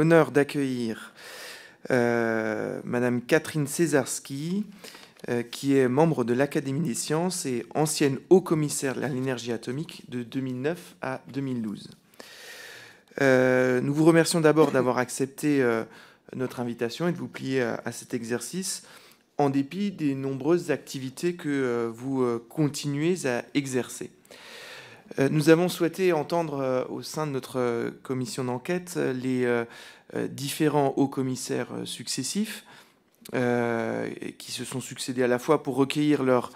l'honneur d'accueillir Madame Catherine Cesarski, qui est membre de l'Académie des sciences et ancienne haut-commissaire à l'énergie atomique de 2009 à 2012. Nous vous remercions d'abord d'avoir accepté notre invitation et de vous plier à cet exercice en dépit des nombreuses activités que vous continuez à exercer. Nous avons souhaité entendre au sein de notre commission d'enquête les différents hauts-commissaires successifs qui se sont succédés à la fois pour recueillir leur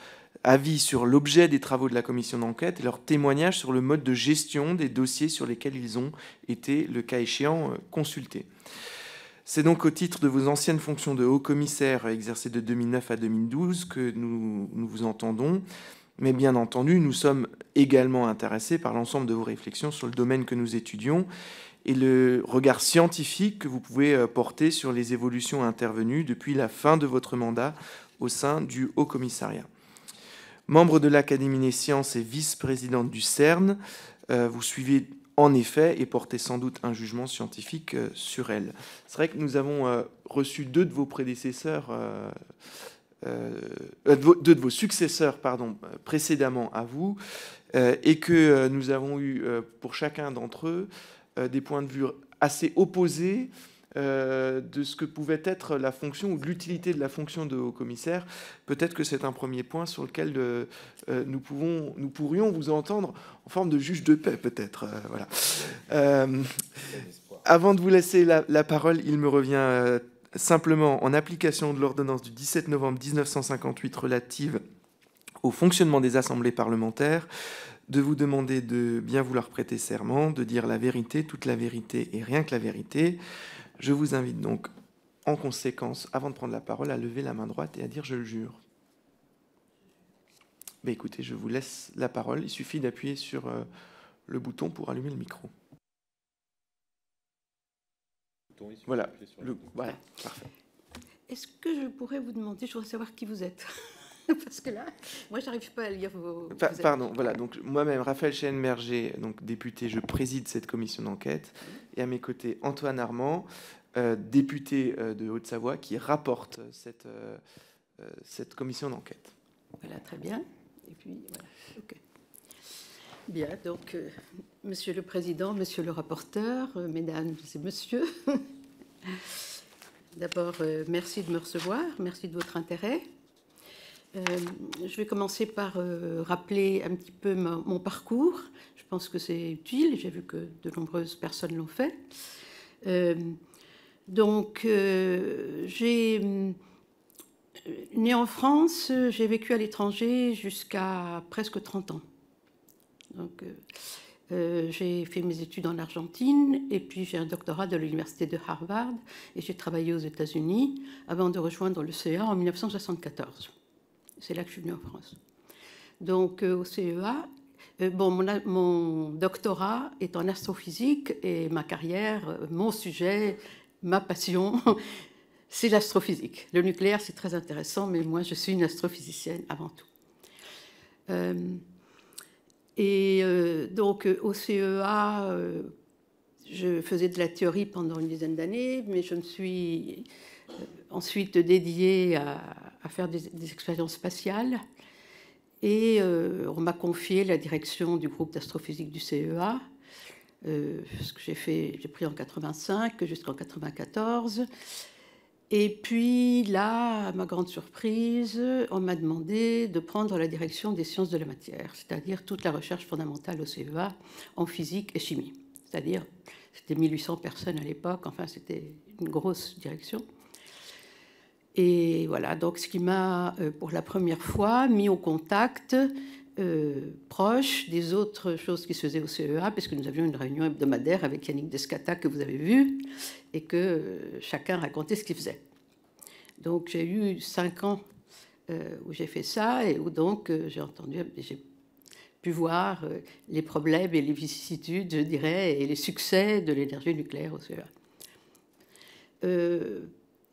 avis sur l'objet des travaux de la commission d'enquête et leur témoignage sur le mode de gestion des dossiers sur lesquels ils ont été, le cas échéant, consultés. C'est donc au titre de vos anciennes fonctions de haut-commissaire exercées de 2009 à 2012 que nous vous entendons. Mais bien entendu, nous sommes également intéressés par l'ensemble de vos réflexions sur le domaine que nous étudions et le regard scientifique que vous pouvez porter sur les évolutions intervenues depuis la fin de votre mandat au sein du Haut Commissariat. Membre de l'Académie des sciences et vice-présidente du CERN, vous suivez en effet et portez sans doute un jugement scientifique sur elle. C'est vrai que nous avons reçu deux de vos prédécesseurs deux de vos successeurs précédemment à vous, et que nous avons eu pour chacun d'entre eux des points de vue assez opposés de ce que pouvait être la fonction ou de l'utilité de la fonction de haut-commissaire. Peut-être que c'est un premier point sur lequel nous pourrions vous entendre en forme de juge de paix, peut-être. Voilà. Avant de vous laisser la parole, il me revient simplement, en application de l'ordonnance du 17 novembre 1958 relative au fonctionnement des assemblées parlementaires, de vous demander de bien vouloir prêter serment, de dire la vérité, toute la vérité et rien que la vérité. Je vous invite donc, en conséquence, avant de prendre la parole, à lever la main droite et à dire « je le jure ». Ben écoutez, je vous laisse la parole. Il suffit d'appuyer sur le bouton pour allumer le micro. Voilà, voilà, parfait. Est-ce que je pourrais vous demander, je voudrais savoir qui vous êtes parce que là, moi, j'arrive pas à lire vos... Pardon, voilà, donc moi-même, Raphaël Chêne-Merger, donc député, je préside cette commission d'enquête, et à mes côtés, Antoine Armand, député de Haute-Savoie, qui rapporte cette commission d'enquête. Voilà, très bien. Et puis, voilà, ok. Bien, donc, Monsieur le Président, Monsieur le rapporteur, Mesdames et Messieurs, d'abord, merci de me recevoir, merci de votre intérêt. Je vais commencer par rappeler un petit peu mon parcours. Je pense que c'est utile, j'ai vu que de nombreuses personnes l'ont fait. Donc, j'ai né en France, j'ai vécu à l'étranger jusqu'à presque 30 ans. Donc, j'ai fait mes études en Argentine et puis j'ai un doctorat de l'université de Harvard et j'ai travaillé aux États-Unis avant de rejoindre le CEA en 1974. C'est là que je suis venue en France. Donc au CEA, mon doctorat est en astrophysique et ma carrière, mon sujet, ma passion, c'est l'astrophysique. Le nucléaire, c'est très intéressant, mais moi, je suis une astrophysicienne avant tout. Donc, au CEA, je faisais de la théorie pendant une dizaine d'années, mais je me suis ensuite dédiée à faire des expériences spatiales. Et on m'a confié la direction du groupe d'astrophysique du CEA, ce que j'ai pris en 85 jusqu'en 94. Et puis là, à ma grande surprise, on m'a demandé de prendre la direction des sciences de la matière, c'est-à-dire toute la recherche fondamentale au CEA en physique et chimie. C'est-à-dire, c'était 1800 personnes à l'époque, enfin c'était une grosse direction. Et voilà, donc ce qui m'a, pour la première fois, mis au contact proche des autres choses qui se faisaient au CEA, puisque nous avions une réunion hebdomadaire avec Yannick Descata, que vous avez vu, et que chacun racontait ce qu'il faisait. Donc j'ai eu 5 ans où j'ai fait ça, et où donc j'ai pu voir les problèmes et les vicissitudes, je dirais, et les succès de l'énergie nucléaire au CEA.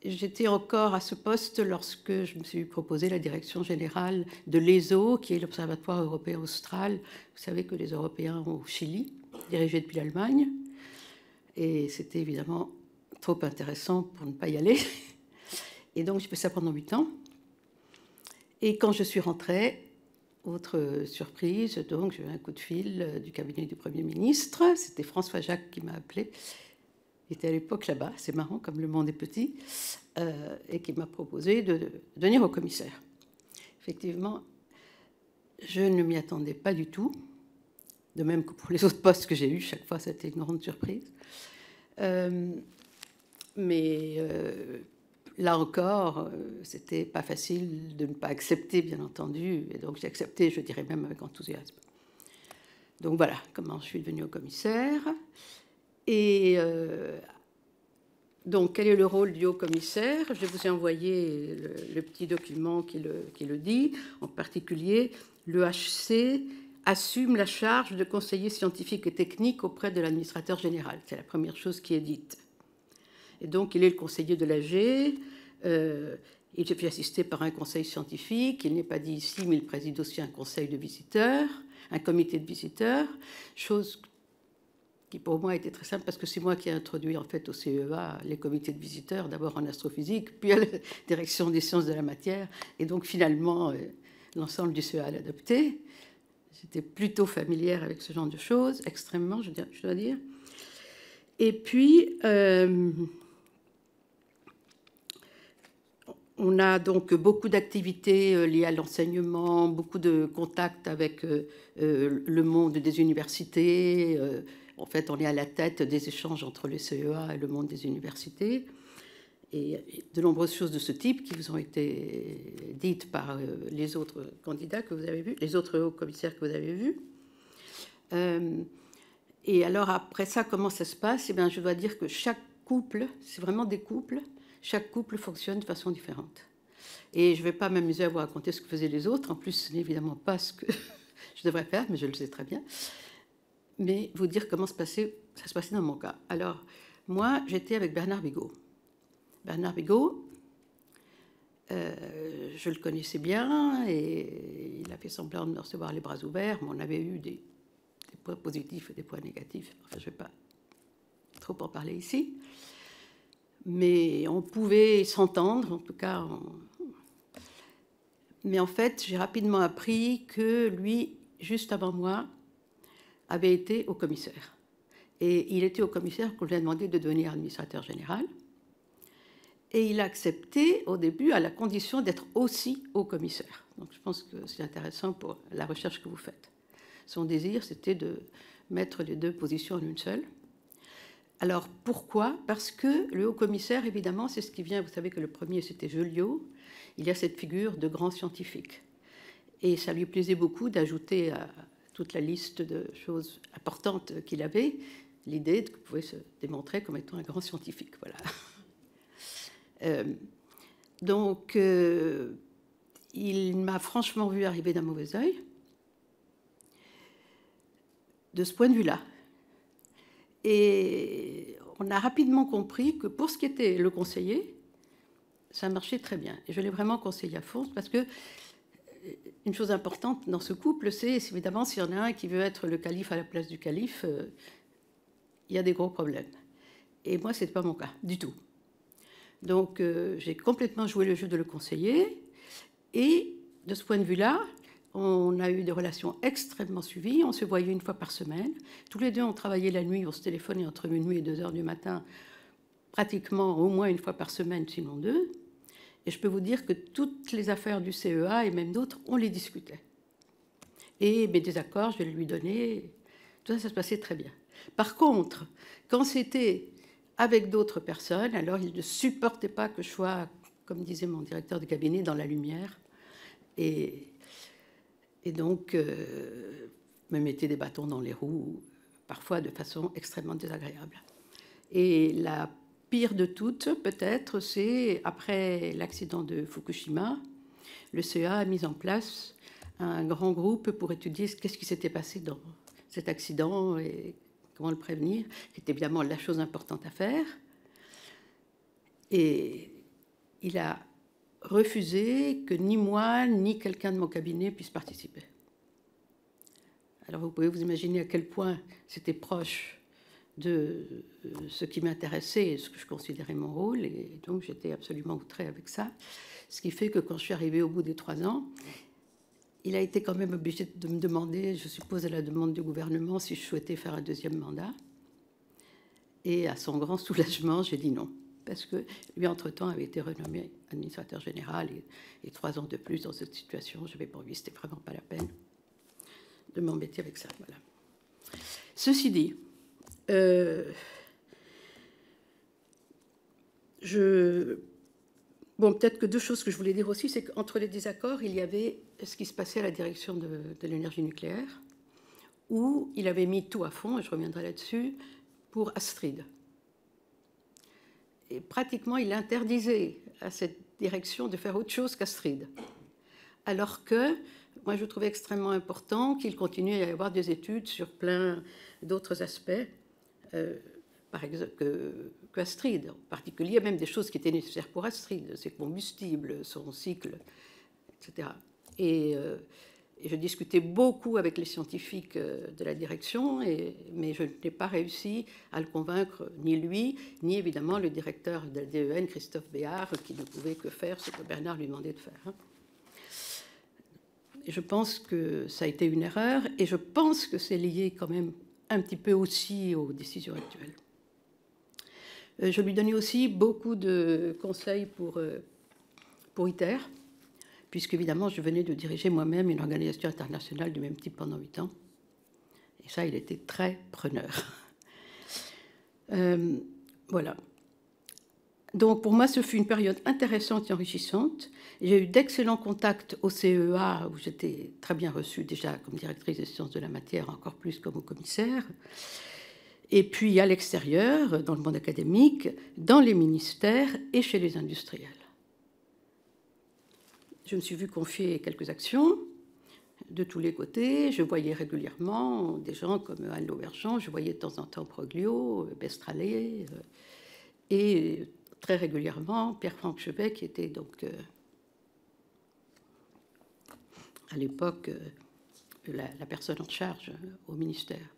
J'étais encore à ce poste lorsque je me suis proposé la direction générale de l'ESO, qui est l'Observatoire européen austral. Vous savez que les Européens au Chili, dirigé depuis l'Allemagne. Et c'était évidemment trop intéressant pour ne pas y aller. Et donc, j'ai fait ça pendant 8 ans. Et quand je suis rentrée, autre surprise, donc j'ai eu un coup de fil du cabinet du Premier ministre. C'était François Jacques qui m'a appelé. Il était à l'époque là-bas, c'est marrant comme le monde est petit, et qui m'a proposé de venir au commissaire. Effectivement, je ne m'y attendais pas du tout, de même que pour les autres postes que j'ai eus, chaque fois c'était une grande surprise. Mais là encore, c'était pas facile de ne pas accepter, bien entendu, et donc j'ai accepté, je dirais même avec enthousiasme. Donc voilà comment je suis devenue au commissaire. Et donc, quel est le rôle du haut-commissaire? Je vous ai envoyé le petit document qui le dit. En particulier, le HC assume la charge de conseiller scientifique et technique auprès de l'administrateur général. C'est la première chose qui est dite. Et donc, il est le conseiller de l'AG. Il se fait assister par un conseil scientifique. Il n'est pas dit ici, mais il préside aussi un conseil de visiteurs, un comité de visiteurs, chose qui pour moi était très simple parce que c'est moi qui ai introduit en fait au CEA les comités de visiteurs, d'abord en astrophysique, puis à la direction des sciences de la matière, et donc finalement l'ensemble du CEA l'a adopté. J'étais plutôt familière avec ce genre de choses, extrêmement, je dois dire. Et puis, on a donc beaucoup d'activités liées à l'enseignement, beaucoup de contacts avec le monde des universités. En fait, on est à la tête des échanges entre le CEA et le monde des universités. Et de nombreuses choses de ce type qui vous ont été dites par les autres candidats que vous avez vus, les autres hauts commissaires que vous avez vus. Et alors, après ça, comment ça se passe? Eh bien, je dois dire que chaque couple, c'est vraiment des couples, chaque couple fonctionne de façon différente. Et je ne vais pas m'amuser à vous raconter ce que faisaient les autres. En plus, ce n'est évidemment pas ce que je devrais faire, mais je le sais très bien. Mais vous dire comment ça se passait dans mon cas. Alors, moi, j'étais avec Bernard Bigot. Bernard Bigot, je le connaissais bien et il a fait semblant de me recevoir les bras ouverts, mais on avait eu des points positifs et des points négatifs. Enfin, je ne vais pas trop en parler ici. Mais on pouvait s'entendre, en tout cas. Mais en fait, j'ai rapidement appris que lui, juste avant moi, avait été au commissaire. Et il était au commissaire qu'on lui a demandé de devenir administrateur général. Et il a accepté au début à la condition d'être aussi au commissaire. Donc je pense que c'est intéressant pour la recherche que vous faites. Son désir, c'était de mettre les deux positions en une seule. Alors pourquoi? Parce que le haut commissaire, évidemment, c'est ce qui vient. Vous savez que le premier, c'était Joliot. Il y a cette figure de grand scientifique. Et ça lui plaisait beaucoup d'ajouter à toute la liste de choses importantes qu'il avait l'idée que vous pouvez se démontrer comme étant un grand scientifique. Voilà. Donc, il m'a franchement vu arriver d'un mauvais œil, de ce point de vue-là. Et on a rapidement compris que pour ce qui était le conseiller, ça marchait très bien. Et je l'ai vraiment conseillé à fond, parce que une chose importante dans ce couple, c'est évidemment s'il y en a un qui veut être le calife à la place du calife, il y a des gros problèmes. Et moi, ce n'était pas mon cas, du tout. Donc, j'ai complètement joué le jeu de le conseiller. Et de ce point de vue-là, on a eu des relations extrêmement suivies. On se voyait une fois par semaine. Tous les deux, on travaillait la nuit. On se téléphonait entre minuit et 2 heures du matin, pratiquement au moins une fois par semaine, sinon 2. Et je peux vous dire que toutes les affaires du CEA et même d'autres, on les discutait. Et mes désaccords, je les lui donnais. Tout ça, ça se passait très bien. Par contre, quand c'était avec d'autres personnes, alors il ne supportait pas que je sois, comme disait mon directeur de cabinet, dans la lumière. Et donc, me mettait des bâtons dans les roues, parfois de façon extrêmement désagréable. Et la pire de toutes, peut-être, c'est après l'accident de Fukushima, le CEA a mis en place un grand groupe pour étudier qu'est-ce qui s'était passé dans cet accident et comment le prévenir, qui était évidemment la chose importante à faire. Et il a refusé que ni moi, ni quelqu'un de mon cabinet puisse participer. Alors vous pouvez vous imaginer à quel point c'était proche de ce qui m'intéressait et ce que je considérais mon rôle, et donc j'étais absolument outrée avec ça. Ce qui fait que quand je suis arrivée au bout des 3 ans, il a été quand même obligé de me demander, je suppose à la demande du gouvernement, si je souhaitais faire un 2e mandat. Et à son grand soulagement, j'ai dit non. Parce que lui, entre-temps, avait été renommé administrateur général, et 3 ans de plus dans cette situation, je n'avais pas envie, c'était vraiment pas la peine de m'embêter avec ça. Voilà. Ceci dit, bon, peut-être que 2 choses que je voulais dire aussi, c'est qu'entre les désaccords, il y avait ce qui se passait à la direction de l'énergie nucléaire, où il avait mis tout à fond, et je reviendrai là-dessus, pour Astrid. Et pratiquement, il interdisait à cette direction de faire autre chose qu'Astrid. Alors que, moi, je trouvais extrêmement important qu'il continue à y avoir des études sur plein d'autres aspects, par exemple, qu'Astrid, en particulier, même des choses qui étaient nécessaires pour Astrid, ses combustibles, son cycle, etc. Et je discutais beaucoup avec les scientifiques de la direction, mais je n'ai pas réussi à le convaincre, ni lui, ni évidemment le directeur de la DEN, Christophe Béard, qui ne pouvait que faire ce que Bernard lui demandait de faire. Et je pense que ça a été une erreur, et je pense que c'est lié quand même un petit peu aussi aux décisions actuelles. Je lui donnais aussi beaucoup de conseils pour ITER, puisqu'évidemment, je venais de diriger moi-même une organisation internationale du même type pendant 8 ans. Et ça, il était très preneur. Voilà. Donc, pour moi, ce fut une période intéressante et enrichissante. J'ai eu d'excellents contacts au CEA, où j'étais très bien reçue déjà comme directrice des sciences de la matière, encore plus comme commissaire. Et puis à l'extérieur, dans le monde académique, dans les ministères et chez les industriels. Je me suis vue confier quelques actions de tous les côtés. Je voyais régulièrement des gens comme Anne Lauvergeon, je voyais de temps en temps Proglio, Bestralet, et très régulièrement Pierre-Franck Chevet, qui était donc à l'époque la personne en charge au ministère.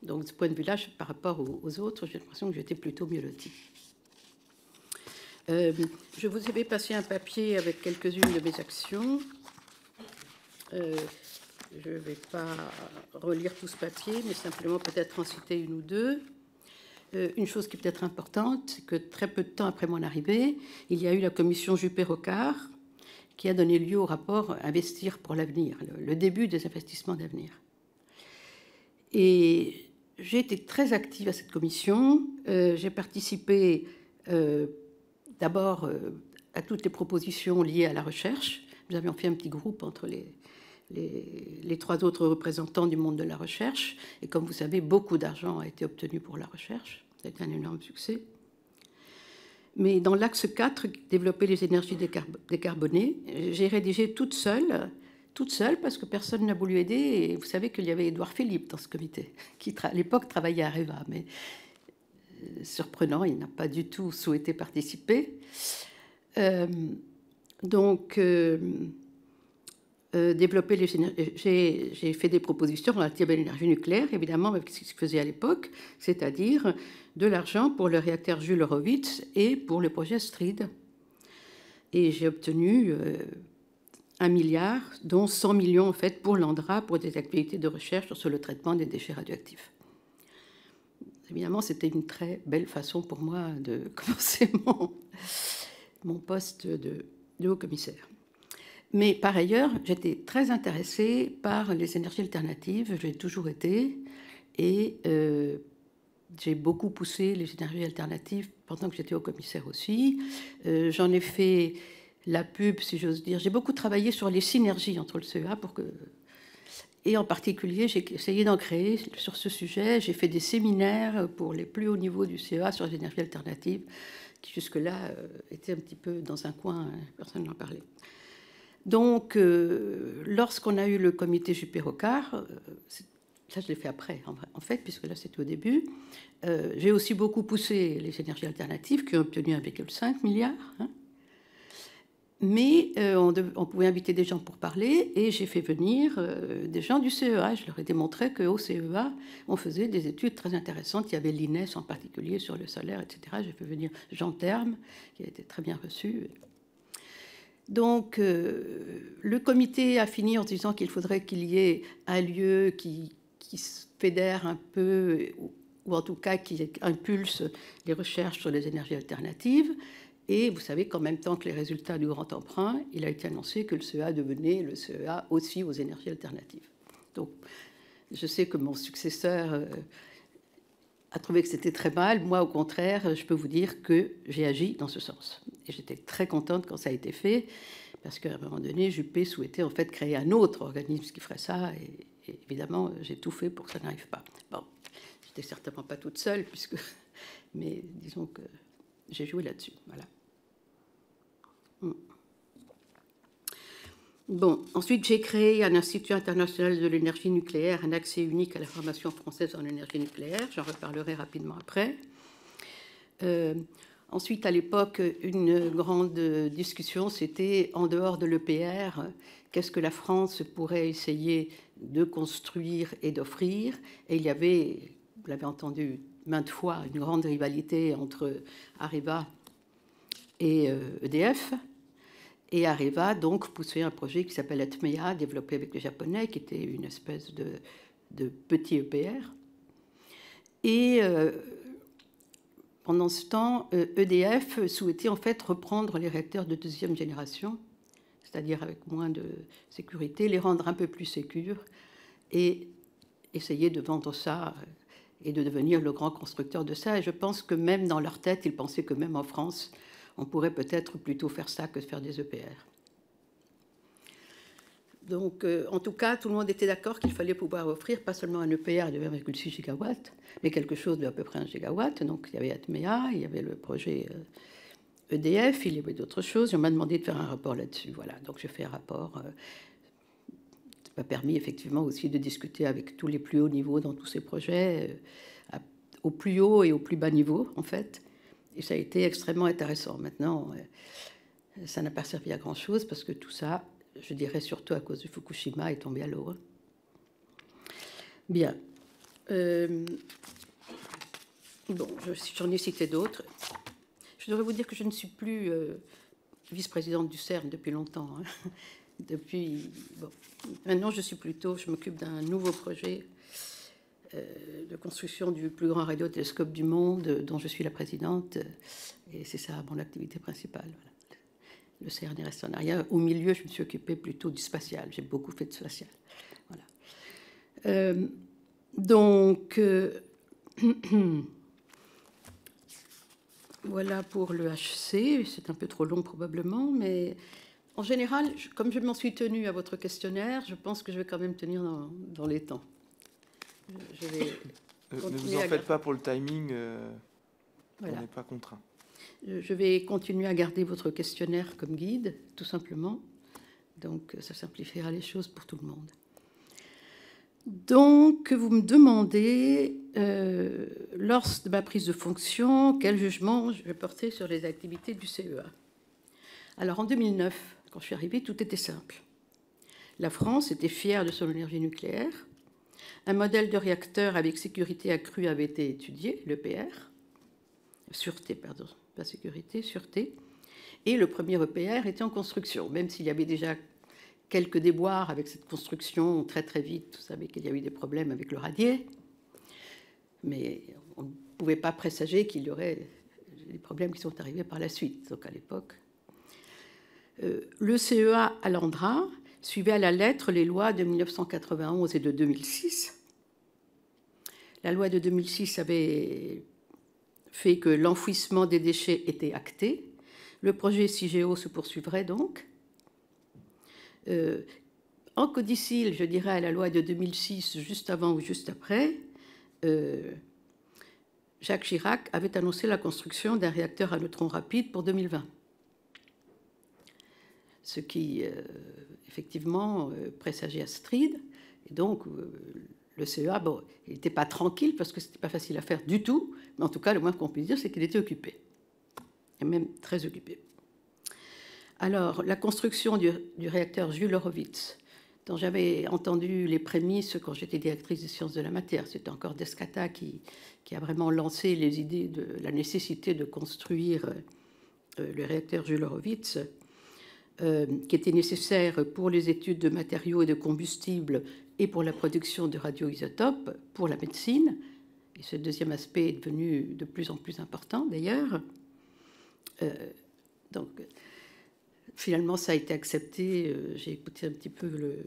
Donc de ce point de vue-là, par rapport aux autres, j'ai l'impression que j'étais plutôt mieux lotie. Je vous avais passé un papier avec quelques-unes de mes actions. Je ne vais pas relire tout ce papier, mais simplement peut-être en citer une ou deux. Une chose qui est peut-être importante, c'est que très peu de temps après mon arrivée, il y a eu la commission Juppé-Rocard qui a donné lieu au rapport Investir pour l'avenir, le début des investissements d'avenir. Et j'ai été très active à cette commission. J'ai participé d'abord à toutes les propositions liées à la recherche. Nous avions fait un petit groupe entre les 3 autres représentants du monde de la recherche. Et comme vous savez, beaucoup d'argent a été obtenu pour la recherche. C'est un énorme succès. Mais dans l'axe 4, développer les énergies décarbonées, j'ai rédigé toute seule, parce que personne n'a voulu aider. Et vous savez qu'il y avait Édouard Philippe dans ce comité, qui à l'époque travaillait à Areva, mais surprenant, il n'a pas du tout souhaité participer. Développer les énergies. J'ai fait des propositions relatives à l'énergie nucléaire, évidemment, avec ce qui se faisait à l'époque, c'est-à-dire de l'argent pour le réacteur Jules Horowitz et pour le projet Astrid. Et j'ai obtenu 1 milliard, dont 100 millions en fait pour l'ANDRA, pour des activités de recherche sur le traitement des déchets radioactifs. Évidemment, c'était une très belle façon pour moi de commencer mon poste de haut-commissaire. Mais par ailleurs, j'étais très intéressée par les énergies alternatives, j'ai toujours été, et j'ai beaucoup poussé les énergies alternatives pendant que j'étais haut-commissaire aussi. J'en ai fait la pub, si j'ose dire. J'ai beaucoup travaillé sur les synergies entre le CEA et en particulier, j'ai essayé d'en créer sur ce sujet. J'ai fait des séminaires pour les plus hauts niveaux du CEA sur les énergies alternatives, qui jusque-là étaient un petit peu dans un coin, personne n'en parlait. Donc, lorsqu'on a eu le comité Juppé-Rocard, ça je l'ai fait après, en fait, puisque là c'était au début, j'ai aussi beaucoup poussé les énergies alternatives, qui ont obtenu 1,5 milliard. Mais on pouvait inviter des gens pour parler, et j'ai fait venir des gens du CEA. Je leur ai démontré qu'au CEA, on faisait des études très intéressantes. Il y avait l'INES en particulier sur le solaire, etc. J'ai fait venir Jean Terme, qui a été très bien reçu. Donc, le comité a fini en disant qu'il faudrait qu'il y ait un lieu qui se fédère un peu, ou en tout cas qui impulse les recherches sur les énergies alternatives. Et vous savez qu'en même temps que les résultats du grand emprunt, il a été annoncé que le CEA devenait le CEA aussi aux énergies alternatives. Donc, je sais que mon successeur a trouvé que c'était très mal. Moi, au contraire, je peux vous dire que j'ai agi dans ce sens. Et j'étais très contente quand ça a été fait, parce qu'à un moment donné, Juppé souhaitait en fait créer un autre organisme qui ferait ça. Et évidemment, j'ai tout fait pour que ça n'arrive pas. Bon, j'étais certainement pas toute seule, mais disons que j'ai joué là-dessus. Voilà. Bon, ensuite, j'ai créé un Institut international de l'énergie nucléaire, un accès unique à la formation française en énergie nucléaire. J'en reparlerai rapidement après. Ensuite, à l'époque, une grande discussion, c'était en dehors de l'EPR, qu'est-ce que la France pourrait essayer de construire et d'offrir. Et il y avait, vous l'avez entendu maintes fois, une grande rivalité entre Areva et EDF. Et Areva donc poussait un projet qui s'appelle Atmea, développé avec les Japonais, qui était une espèce de petit EPR. Et pendant ce temps, EDF souhaitait en fait reprendre les réacteurs de deuxième génération, c'est-à-dire avec moins de sécurité, les rendre un peu plus sécures et essayer de vendre ça et de devenir le grand constructeur de ça. Et je pense que même dans leur tête, ils pensaient que même en France, on pourrait peut-être plutôt faire ça que de faire des EPR. Donc, en tout cas, tout le monde était d'accord qu'il fallait pouvoir offrir pas seulement un EPR de 1,6 gigawatts, mais quelque chose d'à peu près 1 gigawatt. Donc, il y avait Atmea, il y avait le projet EDF, il y avait d'autres choses. On m'a demandé de faire un rapport là-dessus. Voilà, donc j'ai fait un rapport. Ça m'a permis effectivement aussi de discuter avec tous les plus hauts niveaux dans tous ces projets, au plus haut et au plus bas niveau, en fait. Et ça a été extrêmement intéressant. Maintenant, ça n'a pas servi à grand-chose parce que tout ça, je dirais surtout à cause de Fukushima, est tombé à l'eau. Bien. Bon, j'en ai cité d'autres. Je devrais vous dire que je ne suis plus vice-présidente du CERN depuis longtemps. Hein. Bon, maintenant, je m'occupe d'un nouveau projet de construction du plus grand radiotélescope du monde, dont je suis la présidente, et c'est ça mon activité principale. Voilà. Le CERN est resté en arrière. Au milieu, je me suis occupée plutôt du spatial. J'ai beaucoup fait de spatial. Voilà. Donc, voilà pour le HC. C'est un peu trop long probablement, mais en général, comme je m'en suis tenue à votre questionnaire, je pense que je vais quand même tenir dans les temps. Je vais ne vous en faites pas pour le timing, voilà. On n'est pas contraint. Je vais continuer à garder votre questionnaire comme guide, tout simplement. Donc, ça simplifiera les choses pour tout le monde. Donc, vous me demandez, lors de ma prise de fonction, quel jugement je vais porter sur les activités du CEA. Alors, en 2009, quand je suis arrivée, tout était simple. La France était fière de son énergie nucléaire. Un modèle de réacteur avec sécurité accrue avait été étudié, l'EPR. Sûreté, pardon, pas sécurité, sûreté. Et le premier EPR était en construction, même s'il y avait déjà quelques déboires avec cette construction très très vite. Vous savez qu'il y a eu des problèmes avec le radier, mais on ne pouvait pas présager qu'il y aurait des problèmes qui sont arrivés par la suite. Donc à l'époque, le CEA à l'Andra suivait à la lettre les lois de 1991 et de 2006. La loi de 2006 avait fait que l'enfouissement des déchets était acté. Le projet CIGEO se poursuivrait donc. En codicile, je dirais, à la loi de 2006, juste avant ou juste après, Jacques Chirac avait annoncé la construction d'un réacteur à neutrons rapides pour 2020. Ce qui, effectivement, présageait Astrid. Et donc, le CEA, bon, il n'était pas tranquille parce que ce n'était pas facile à faire du tout, mais en tout cas, le moins qu'on puisse dire, c'est qu'il était occupé, et même très occupé. Alors, la construction du réacteur Jules Horowitz, dont j'avais entendu les prémices quand j'étais directrice des sciences de la matière. C'était encore Descata qui a vraiment lancé les idées de la nécessité de construire le réacteur Jules Horowitz, qui était nécessaire pour les études de matériaux et de combustibles et pour la production de radioisotopes pour la médecine. Et ce deuxième aspect est devenu de plus en plus important, d'ailleurs. Donc, finalement, ça a été accepté. J'ai écouté un petit peu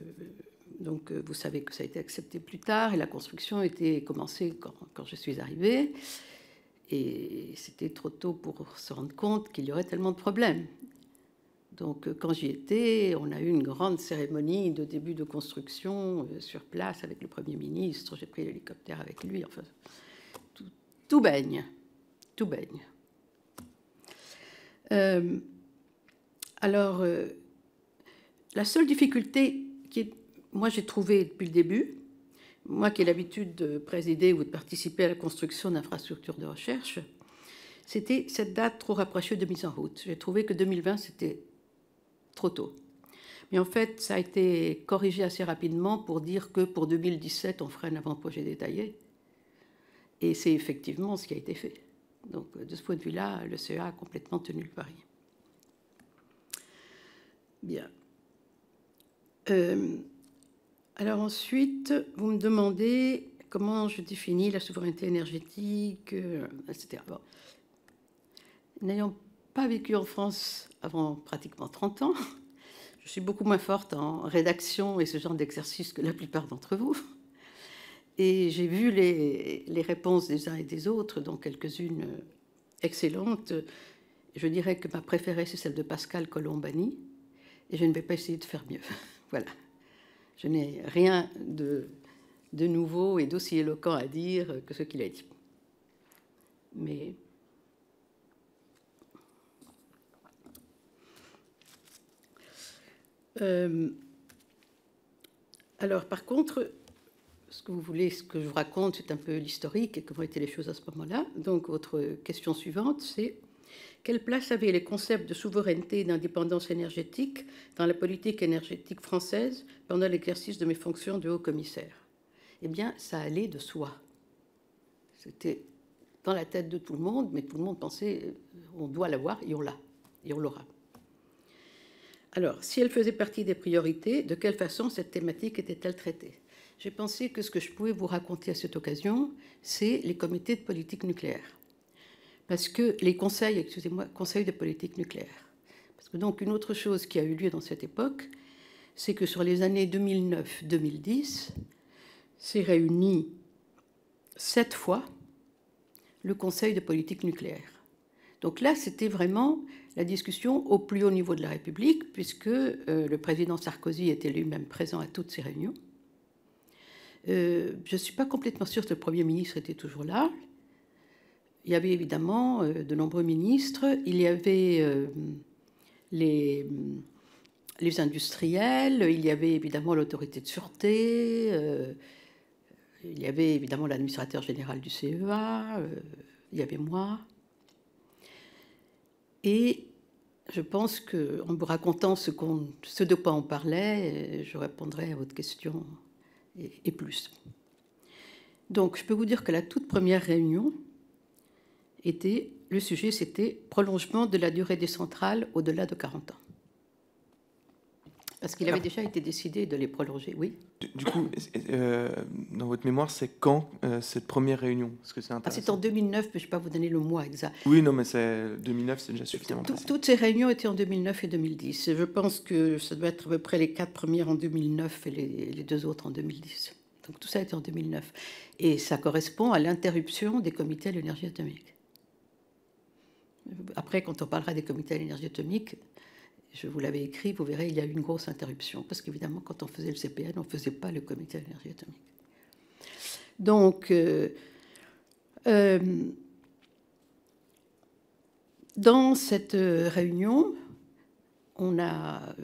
donc, vous savez que ça a été accepté plus tard, et la construction a été commencée quand je suis arrivée. Et c'était trop tôt pour se rendre compte qu'il y aurait tellement de problèmes. Donc, quand j'y étais, on a eu une grande cérémonie de début de construction sur place avec le Premier ministre. J'ai pris l'hélicoptère avec lui. Enfin, tout baigne. Tout baigne. Alors, la seule difficulté moi j'ai trouvé depuis le début, moi qui ai l'habitude de présider ou de participer à la construction d'infrastructures de recherche, c'était cette date trop rapprochée de mise en route. J'ai trouvé que 2020 c'était trop tôt. Mais en fait, ça a été corrigé assez rapidement pour dire que pour 2017, on ferait un avant-projet détaillé. Et c'est effectivement ce qui a été fait. Donc, de ce point de vue-là, le CEA a complètement tenu le pari. Bien. Alors ensuite, vous me demandez comment je définis la souveraineté énergétique, etc. Bon. N'ayant pas vécu en France avant pratiquement 30 ans, je suis beaucoup moins forte en rédaction et ce genre d'exercice que la plupart d'entre vous. Et j'ai vu les réponses des uns et des autres, dont quelques-unes excellentes. Je dirais que ma préférée, c'est celle de Pascal Colombani, et je ne vais pas essayer de faire mieux. Voilà. Je n'ai rien de nouveau et d'aussi éloquent à dire que ce qu'il a dit. Mais alors, par contre, ce que vous voulez, ce que je vous raconte, c'est un peu l'historique et comment étaient les choses à ce moment-là. Donc, votre question suivante, c'est quelle place avaient les concepts de souveraineté et d'indépendance énergétique dans la politique énergétique française pendant l'exercice de mes fonctions de haut-commissaire? Eh bien, ça allait de soi. C'était dans la tête de tout le monde, mais tout le monde pensait on doit l'avoir et on l'a, et on l'aura. Alors, si elle faisait partie des priorités, de quelle façon cette thématique était-elle traitée? J'ai pensé que ce que je pouvais vous raconter à cette occasion, c'est les comités de politique nucléaire. Parce que les conseils de politique nucléaire. Parce que donc une autre chose qui a eu lieu dans cette époque, c'est que sur les années 2009-2010, s'est réuni 7 fois le Conseil de politique nucléaire. Donc là, c'était vraiment la discussion au plus haut niveau de la République, puisque le président Sarkozy était lui-même présent à toutes ces réunions. Je ne suis pas complètement sûre que le Premier ministre était toujours là. Il y avait évidemment de nombreux ministres, il y avait les industriels, il y avait évidemment l'autorité de sûreté, il y avait évidemment l'administrateur général du CEA, il y avait moi. Et je pense qu'en vous racontant ce de quoi on parlait, je répondrai à votre question et plus. Donc, je peux vous dire que la toute première réunion, le sujet, c'était prolongement de la durée des centrales au-delà de 40 ans. Parce qu'il avait déjà été décidé de les prolonger, oui. Du coup, dans votre mémoire, c'est quand cette première réunion? Parce que c'est intéressant. C'est en 2009, mais je ne vais pas vous donner le mois exact. Oui, non, mais 2009, c'est déjà suffisamment. Toutes ces réunions étaient en 2009 et 2010. Et je pense que ça doit être à peu près les 4 premières en 2009 et les 2 autres en 2010. Donc tout ça était en 2009. Et ça correspond à l'interruption des comités à l'énergie atomique. Après, quand on parlera des comités à l'énergie atomique, je vous l'avais écrit, vous verrez, il y a eu une grosse interruption. Parce qu'évidemment, quand on faisait le CPN, on ne faisait pas le comité à l'énergie atomique. Donc, dans cette réunion, on a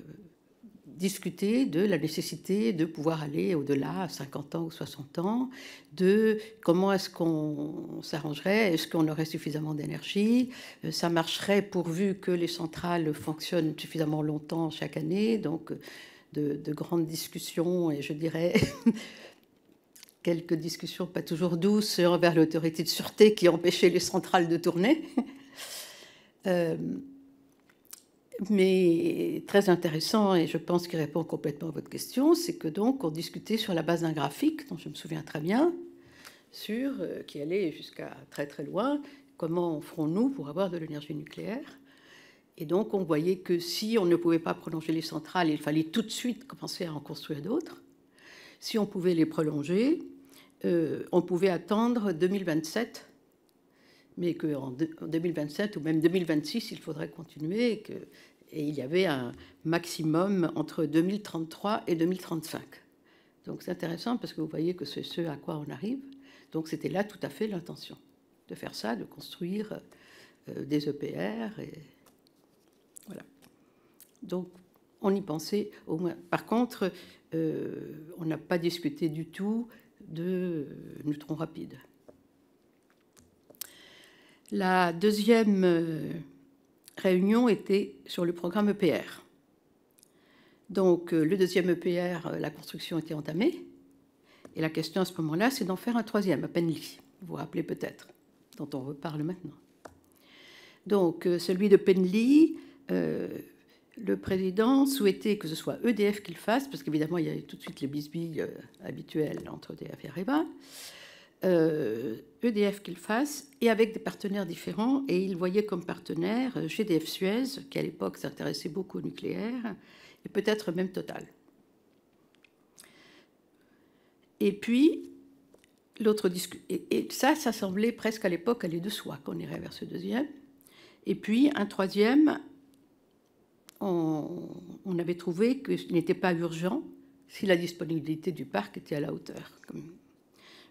discuté de la nécessité de pouvoir aller au-delà, à 50 ans ou 60 ans, de comment est-ce qu'on s'arrangerait, est-ce qu'on aurait suffisamment d'énergie, ça marcherait pourvu que les centrales fonctionnent suffisamment longtemps chaque année, donc de grandes discussions, et je dirais quelques discussions pas toujours douces envers l'autorité de sûreté qui empêchait les centrales de tourner. Mais très intéressant, et je pense qu'il répond complètement à votre question, c'est que donc on discutait sur la base d'un graphique, dont je me souviens très bien, sur qui allait jusqu'à très très loin, comment ferons-nous pour avoir de l'énergie nucléaire. Et donc on voyait que si on ne pouvait pas prolonger les centrales, il fallait tout de suite commencer à en construire d'autres. Si on pouvait les prolonger, on pouvait attendre 2027, mais qu'en 2027 ou même 2026, il faudrait continuer, et il y avait un maximum entre 2033 et 2035. Donc c'est intéressant parce que vous voyez que c'est ce à quoi on arrive. Donc c'était là tout à fait l'intention de faire ça, de construire des EPR. Et voilà. Donc on y pensait au moins. Par contre, on n'a pas discuté du tout de neutrons rapides. La deuxième réunion était sur le programme EPR. Donc, le deuxième EPR, la construction était entamée. Et la question à ce moment-là, c'est d'en faire un troisième, à Penly. Vous vous rappelez peut-être, dont on reparle maintenant. Donc, celui de Penly, le président souhaitait que ce soit EDF qui le fasse, parce qu'évidemment, il y avait tout de suite les bisbilles habituelles entre EDF et Areva. EDF qu'il fasse, et avec des partenaires différents, et il voyait comme partenaire GDF Suez, qui à l'époque s'intéressait beaucoup au nucléaire, et peut-être même Total. Et puis, l'autre discussion, et ça semblait presque à l'époque aller de soi qu'on irait vers ce deuxième. Et puis, un troisième, on avait trouvé que ce n'était pas urgent si la disponibilité du parc était à la hauteur, comme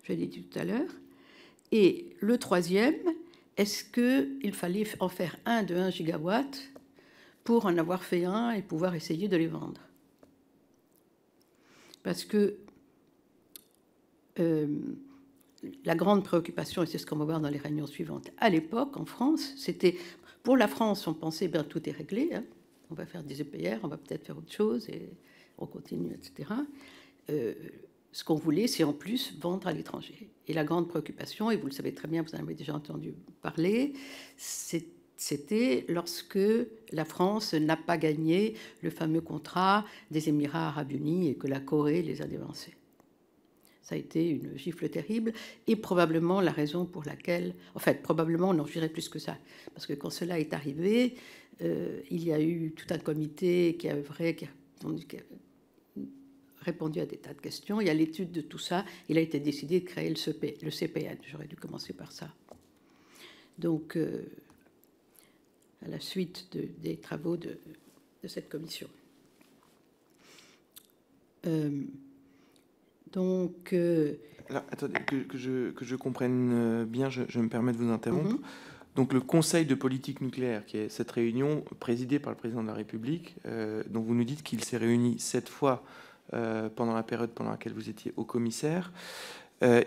je l'ai dit tout à l'heure. Et le troisième, est-ce qu'il fallait en faire un de 1 gigawatt pour en avoir fait un et pouvoir essayer de les vendre? Parce que la grande préoccupation, et c'est ce qu'on va voir dans les réunions suivantes, à l'époque, en France, c'était... Pour la France, on pensait, bien, tout est réglé, hein, on va faire des EPR, on va peut-être faire autre chose, et on continue, etc. Ce qu'on voulait, c'est en plus vendre à l'étranger. Et la grande préoccupation, et vous le savez très bien, vous en avez déjà entendu parler, c'était lorsque la France n'a pas gagné le fameux contrat des Émirats arabes unis et que la Corée les a dévancés. Ça a été une gifle terrible, et probablement la raison pour laquelle... En fait, probablement, on en dirait plus que ça. Parce que quand cela est arrivé, il y a eu tout un comité qui a répondu à des tas de questions. Il y a l'étude de tout ça. Il a été décidé de créer le CPN. J'aurais dû commencer par ça. Donc, à la suite des travaux de cette commission. Donc... Alors, attendez, que je comprenne bien, je me permets de vous interrompre. Donc le Conseil de politique nucléaire, qui est cette réunion présidée par le président de la République, dont vous nous dites qu'il s'est réuni 7 fois pendant la période pendant laquelle vous étiez haut commissaire,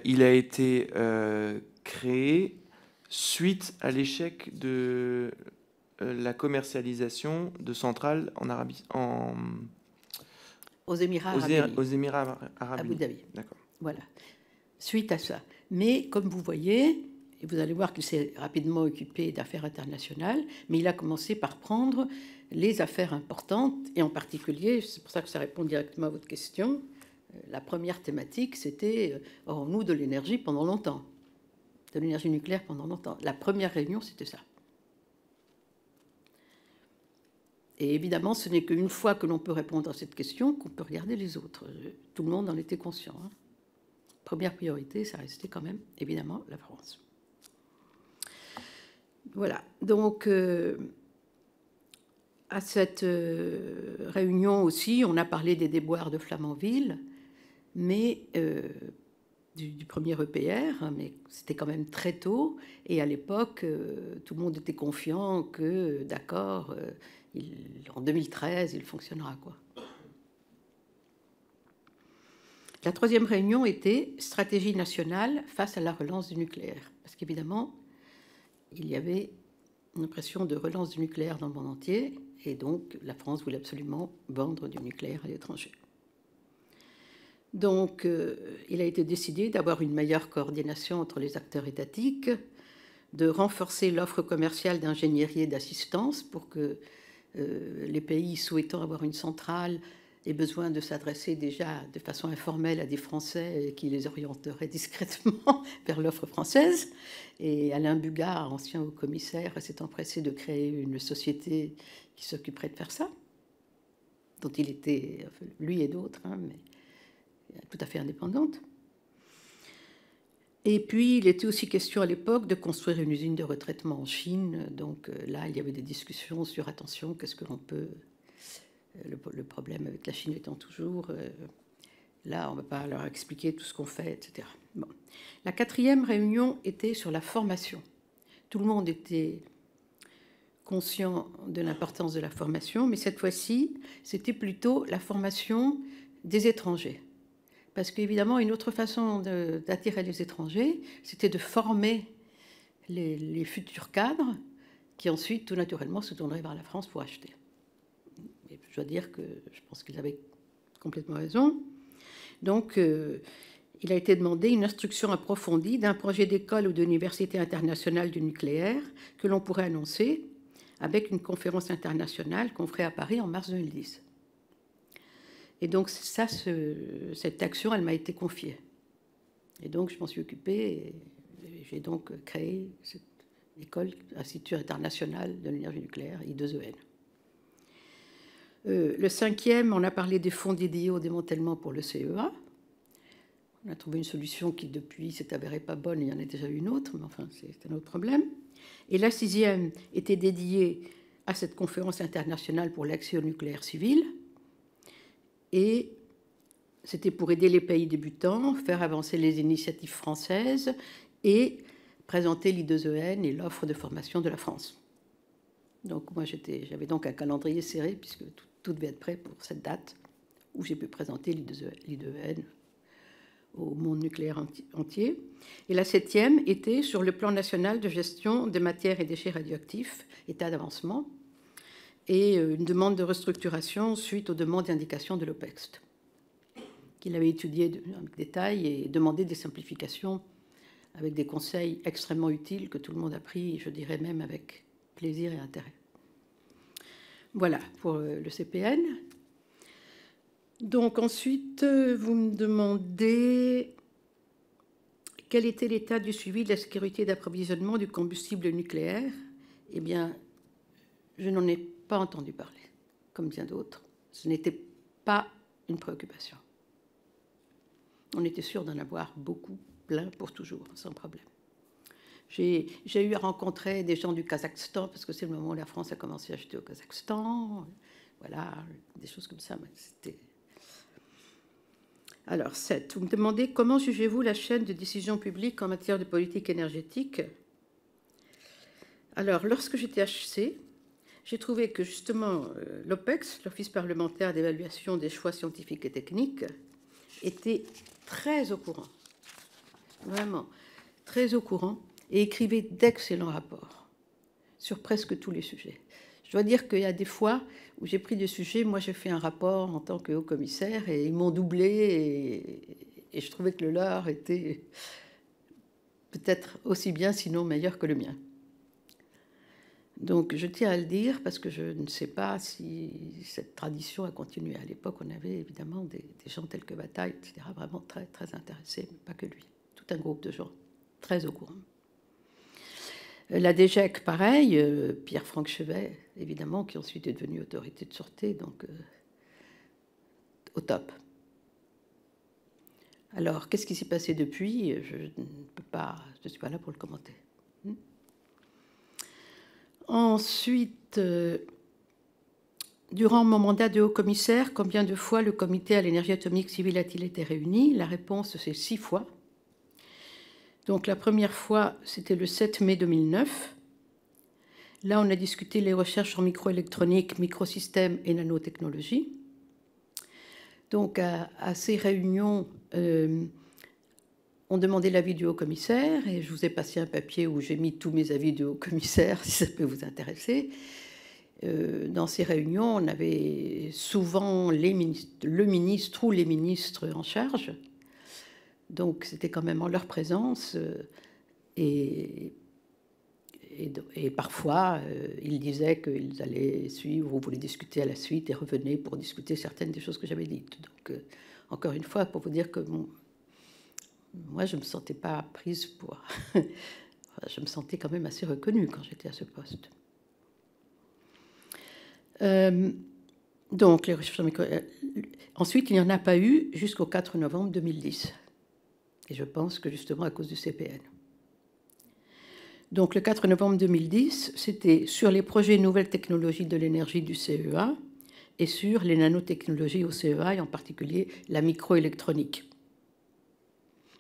il a été créé suite à l'échec de la commercialisation de centrales en Arabie, aux Émirats arabes unis. Abu Dhabi. D'accord. Voilà. Suite à ça. Mais comme vous voyez, et vous allez voir qu'il s'est rapidement occupé d'affaires internationales, mais il a commencé par prendre les affaires importantes, et en particulier, c'est pour ça que ça répond directement à votre question, la première thématique, c'était aurons-nous de l'énergie pendant longtemps, de l'énergie nucléaire pendant longtemps. La première réunion, c'était ça. Et évidemment, ce n'est qu'une fois que l'on peut répondre à cette question qu'on peut regarder les autres. Tout le monde en était conscient. Hein. Première priorité, ça restait quand même, évidemment, la France. Voilà. Donc, à cette réunion aussi, on a parlé des déboires de Flamanville, mais du premier EPR, mais c'était quand même très tôt. Et à l'époque, tout le monde était confiant que, d'accord, en 2013, il fonctionnera, quoi. La troisième réunion était stratégie nationale face à la relance du nucléaire. Parce qu'évidemment, il y avait une impression de relance du nucléaire dans le monde entier, et donc la France voulait absolument vendre du nucléaire à l'étranger. Donc, il a été décidé d'avoir une meilleure coordination entre les acteurs étatiques, de renforcer l'offre commerciale d'ingénierie et d'assistance pour que les pays souhaitant avoir une centrale aient besoin de s'adresser déjà de façon informelle à des Français qui les orienteraient discrètement vers l'offre française. Et Alain Bugard, ancien haut-commissaire, s'est empressé de créer une société qui s'occuperait de faire ça, dont il était, lui et d'autres, mais tout à fait indépendante. Et puis, il était aussi question à l'époque de construire une usine de retraitement en Chine. Donc là, il y avait des discussions sur, attention, qu'est-ce que l'on peut... Le problème avec la Chine étant toujours... là, on ne va pas leur expliquer tout ce qu'on fait, etc. Bon. La quatrième réunion était sur la formation. Tout le monde était conscient de l'importance de la formation, mais cette fois-ci, c'était plutôt la formation des étrangers. Parce qu'évidemment, une autre façon d'attirer les étrangers, c'était de former les futurs cadres qui ensuite, tout naturellement, se tourneraient vers la France pour acheter. Et je dois dire que je pense qu'ils avaient complètement raison. Donc, il a été demandé une instruction approfondie d'un projet d'école ou d'université internationale du nucléaire que l'on pourrait annoncer avec une conférence internationale qu'on ferait à Paris en mars 2010. Et donc, ça, cette action, elle m'a été confiée. Et donc, je m'en suis occupée et j'ai donc créé cette école, Institut international de l'énergie nucléaire, I2EN. Le cinquième, on a parlé des fonds dédiés au démantèlement pour le CEA. On a trouvé une solution qui, depuis, s'est avérée pas bonne. Il y en a déjà eu une autre, mais enfin, c'est un autre problème. Et la sixième était dédiée à cette conférence internationale pour l'accès au nucléaire civil. Et c'était pour aider les pays débutants, faire avancer les initiatives françaises et présenter l'I2EN et l'offre de formation de la France. Donc moi, j'avais donc un calendrier serré, puisque tout devait être prêt pour cette date, où j'ai pu présenter l'I2EN au monde nucléaire entier. Et la septième était sur le plan national de gestion des matières et déchets radioactifs, état d'avancement, et une demande de restructuration suite aux demandes d'indication de l'OPEX, qu'il avait étudié avec détail et demandé des simplifications avec des conseils extrêmement utiles que tout le monde a pris, je dirais même avec plaisir et intérêt. Voilà pour le CPN. Donc ensuite, vous me demandez quel était l'état du suivi de la sécurité d'approvisionnement du combustible nucléaire. Eh bien, je n'en ai pas entendu parler, comme bien d'autres. Ce n'était pas une préoccupation. On était sûr d'en avoir beaucoup, plein pour toujours, sans problème. J'ai eu à rencontrer des gens du Kazakhstan, parce que c'est le moment où la France a commencé à acheter au Kazakhstan. Voilà, des choses comme ça. Alors, 7. Vous me demandez comment jugez-vous la chaîne de décision publique en matière de politique énergétique. Alors, lorsque j'étais HC, j'ai trouvé que justement l'OPEX, l'Office parlementaire d'évaluation des choix scientifiques et techniques, était très au courant, vraiment très au courant, et écrivait d'excellents rapports sur presque tous les sujets. Je dois dire qu'il y a des fois où j'ai pris des sujets, moi j'ai fait un rapport en tant que haut-commissaire, et ils m'ont doublé, et je trouvais que le leur était peut-être aussi bien, sinon meilleur que le mien. Donc je tiens à le dire parce que je ne sais pas si cette tradition a continué. À l'époque, on avait évidemment des gens tels que Bataille, etc., vraiment très, très intéressés, mais pas que lui. Tout un groupe de gens très au courant. La DGEC, pareil, Pierre-Franck Chevet, évidemment, qui ensuite est devenu autorité de sûreté, donc au top. Alors, qu'est-ce qui s'est passé depuis? Je ne suis pas là pour le commenter. Ensuite, durant mon mandat de haut-commissaire, combien de fois le comité à l'énergie atomique civile a-t-il été réuni? La réponse, c'est 6 fois. Donc la première fois, c'était le 7 mai 2009. Là, on a discuté les recherches en microélectronique, microsystèmes et nanotechnologie. Donc, à ces réunions, on demandait l'avis du haut-commissaire, et je vous ai passé un papier où j'ai mis tous mes avis du haut-commissaire, si ça peut vous intéresser. Dans ces réunions, on avait souvent le ministre ou les ministres en charge. Donc, c'était quand même en leur présence. Et parfois, ils disaient qu'ils allaient suivre ou voulaient discuter à la suite et revenaient pour discuter certaines des choses que j'avais dites. Donc, encore une fois, pour vous dire que moi, je ne me sentais pas prise pour... je me sentais quand même assez reconnue quand j'étais à ce poste. Donc, ensuite, il n'y en a pas eu jusqu'au 4 novembre 2010. Et je pense que justement à cause du CPN. Donc, le 4 novembre 2010, c'était sur les projets nouvelles technologies de l'énergie du CEA et sur les nanotechnologies au CEA, et en particulier la microélectronique.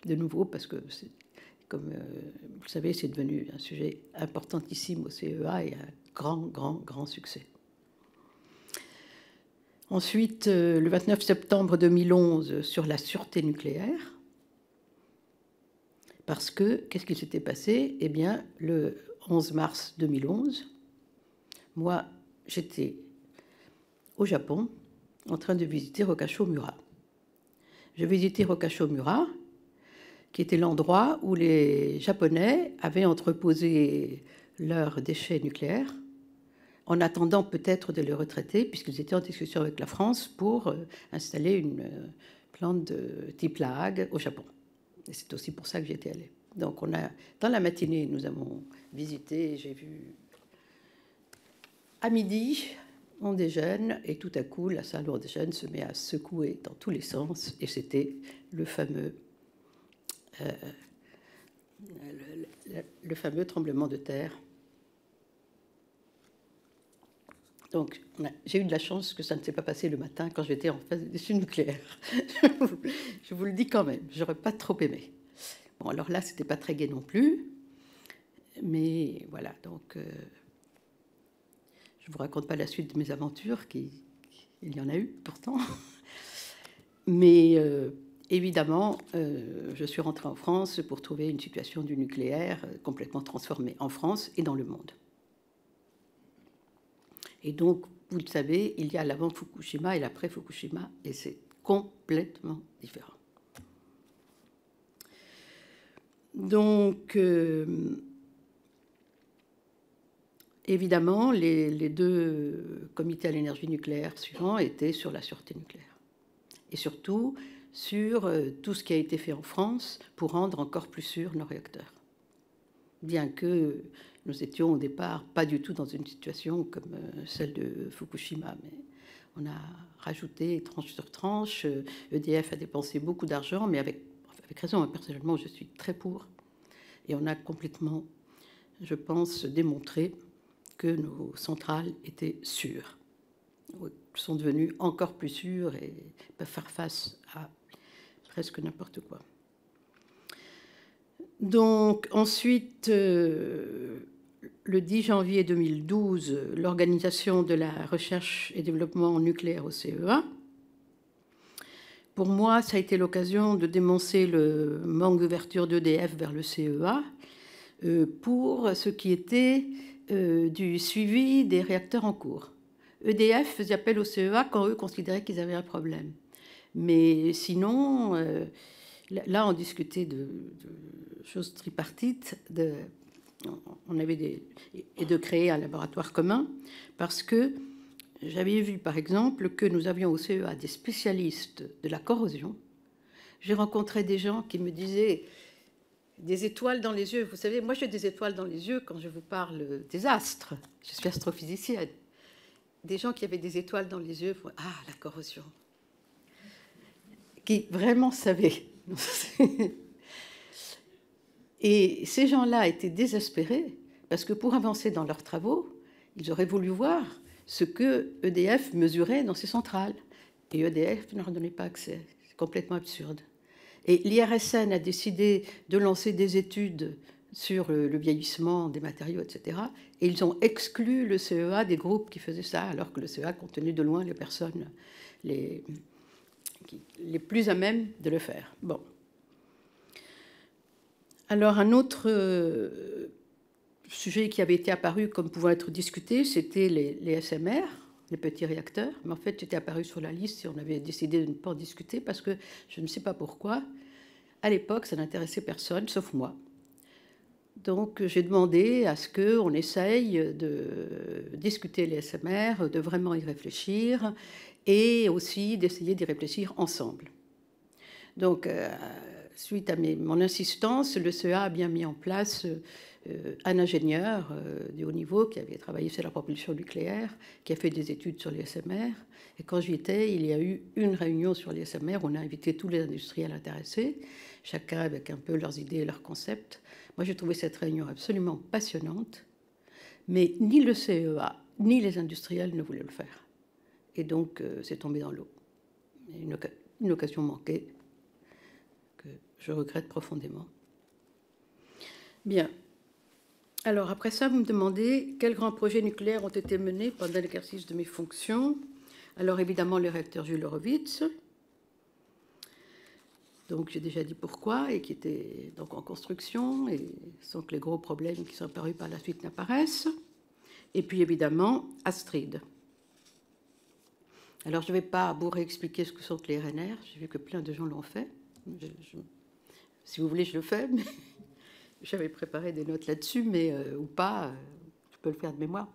De nouveau, parce que, comme vous le savez, c'est devenu un sujet importantissime au CEA et un grand succès. Ensuite, le 29 septembre 2011, sur la sûreté nucléaire. Parce que, qu'est-ce qui s'était passé? Eh bien, le 11 mars 2011, moi, j'étais au Japon en train de visiter Rokashomura. Je visitais Rokashomura, qui était l'endroit où les Japonais avaient entreposé leurs déchets nucléaires, en attendant peut-être de les retraiter, puisqu'ils étaient en discussion avec la France pour installer une plante de type La Hague au Japon. Et c'est aussi pour ça que j'y étais allée. Donc, dans la matinée, nous avons visité, j'ai vu à midi, on déjeune, et tout à coup, la salle où on déjeune se met à secouer dans tous les sens, et c'était le fameux tremblement de terre. Donc, j'ai eu de la chance que ça ne s'est pas passé le matin quand j'étais en phase d'essai nucléaire. Je vous le dis quand même, j'aurais pas trop aimé. Bon, alors là, c'était pas très gai non plus, mais voilà. Donc, je vous raconte pas la suite de mes aventures, il y en a eu pourtant. Mais évidemment, je suis rentrée en France pour trouver une situation du nucléaire complètement transformée en France et dans le monde. Et donc, vous le savez, il y a l'avant Fukushima et l'après Fukushima, et c'est complètement différent. Donc, évidemment, les deux comités à l'énergie nucléaire suivants étaient sur la sûreté nucléaire. Et surtout, sur tout ce qui a été fait en France pour rendre encore plus sûrs nos réacteurs. Bien que nous étions au départ pas du tout dans une situation comme celle de Fukushima, mais on a rajouté tranche sur tranche. EDF a dépensé beaucoup d'argent, mais avec raison. Personnellement, je suis très pour. Et on a complètement, je pense, démontré que nos centrales étaient sûres, sont devenues encore plus sûres et peuvent faire face à presque n'importe quoi. Donc, ensuite, le 10 janvier 2012, l'Organisation de la recherche et développement nucléaire au CEA. Pour moi, ça a été l'occasion de dénoncer le manque d'ouverture d'EDF vers le CEA pour ce qui était du suivi des réacteurs en cours. EDF faisait appel au CEA quand eux considéraient qu'ils avaient un problème. Mais sinon, là, on discutait de choses tripartites, on avait et de créer un laboratoire commun, parce que j'avais vu, par exemple, que nous avions au CEA des spécialistes de la corrosion. J'ai rencontré des gens qui me disaient des étoiles dans les yeux. Vous savez, moi, j'ai des étoiles dans les yeux quand je vous parle des astres. Je suis astrophysicienne. Des gens qui avaient des étoiles dans les yeux, ah, la corrosion. Qui vraiment savaient. Et ces gens-là étaient désespérés parce que pour avancer dans leurs travaux, ils auraient voulu voir ce que EDF mesurait dans ses centrales. Et EDF ne leur donnait pas accès. C'est complètement absurde. Et l'IRSN a décidé de lancer des études sur le vieillissement des matériaux, etc. Et ils ont exclu le CEA des groupes qui faisaient ça, alors que le CEA contenait de loin les personnes les plus à même de le faire. Bon. Alors, un autre sujet qui avait été apparu comme pouvant être discuté, c'était les SMR, les petits réacteurs. Mais en fait, c'était apparu sur la liste et on avait décidé de ne pas en discuter parce que je ne sais pas pourquoi. À l'époque, ça n'intéressait personne, sauf moi. Donc, j'ai demandé à ce qu'on essaye de discuter les SMR, de vraiment y réfléchir et aussi d'essayer d'y réfléchir ensemble. Donc, suite à mon insistance, le CEA a bien mis en place un ingénieur du haut niveau qui avait travaillé sur la propulsion nucléaire, qui a fait des études sur les SMR. Et quand j'y étais, il y a eu une réunion sur les SMR. On a invité tous les industriels intéressés, chacun avec un peu leurs idées et leurs concepts. Moi, j'ai trouvé cette réunion absolument passionnante, mais ni le CEA ni les industriels ne voulaient le faire. Et donc, c'est tombé dans l'eau. Une occasion manquée que je regrette profondément. Bien. Alors, après ça, vous me demandez quels grands projets nucléaires ont été menés pendant l'exercice de mes fonctions. Alors, évidemment, le réacteur Jules Horowitz. Donc, j'ai déjà dit pourquoi, et qui était donc en construction, et sans que les gros problèmes qui sont apparus par la suite n'apparaissent. Et puis, évidemment, Astrid. Alors, je ne vais pas vous réexpliquer ce que sont les RNR. J'ai vu que plein de gens l'ont fait. Si vous voulez, je le fais, mais j'avais préparé des notes là-dessus, mais ou pas, je peux le faire de mémoire.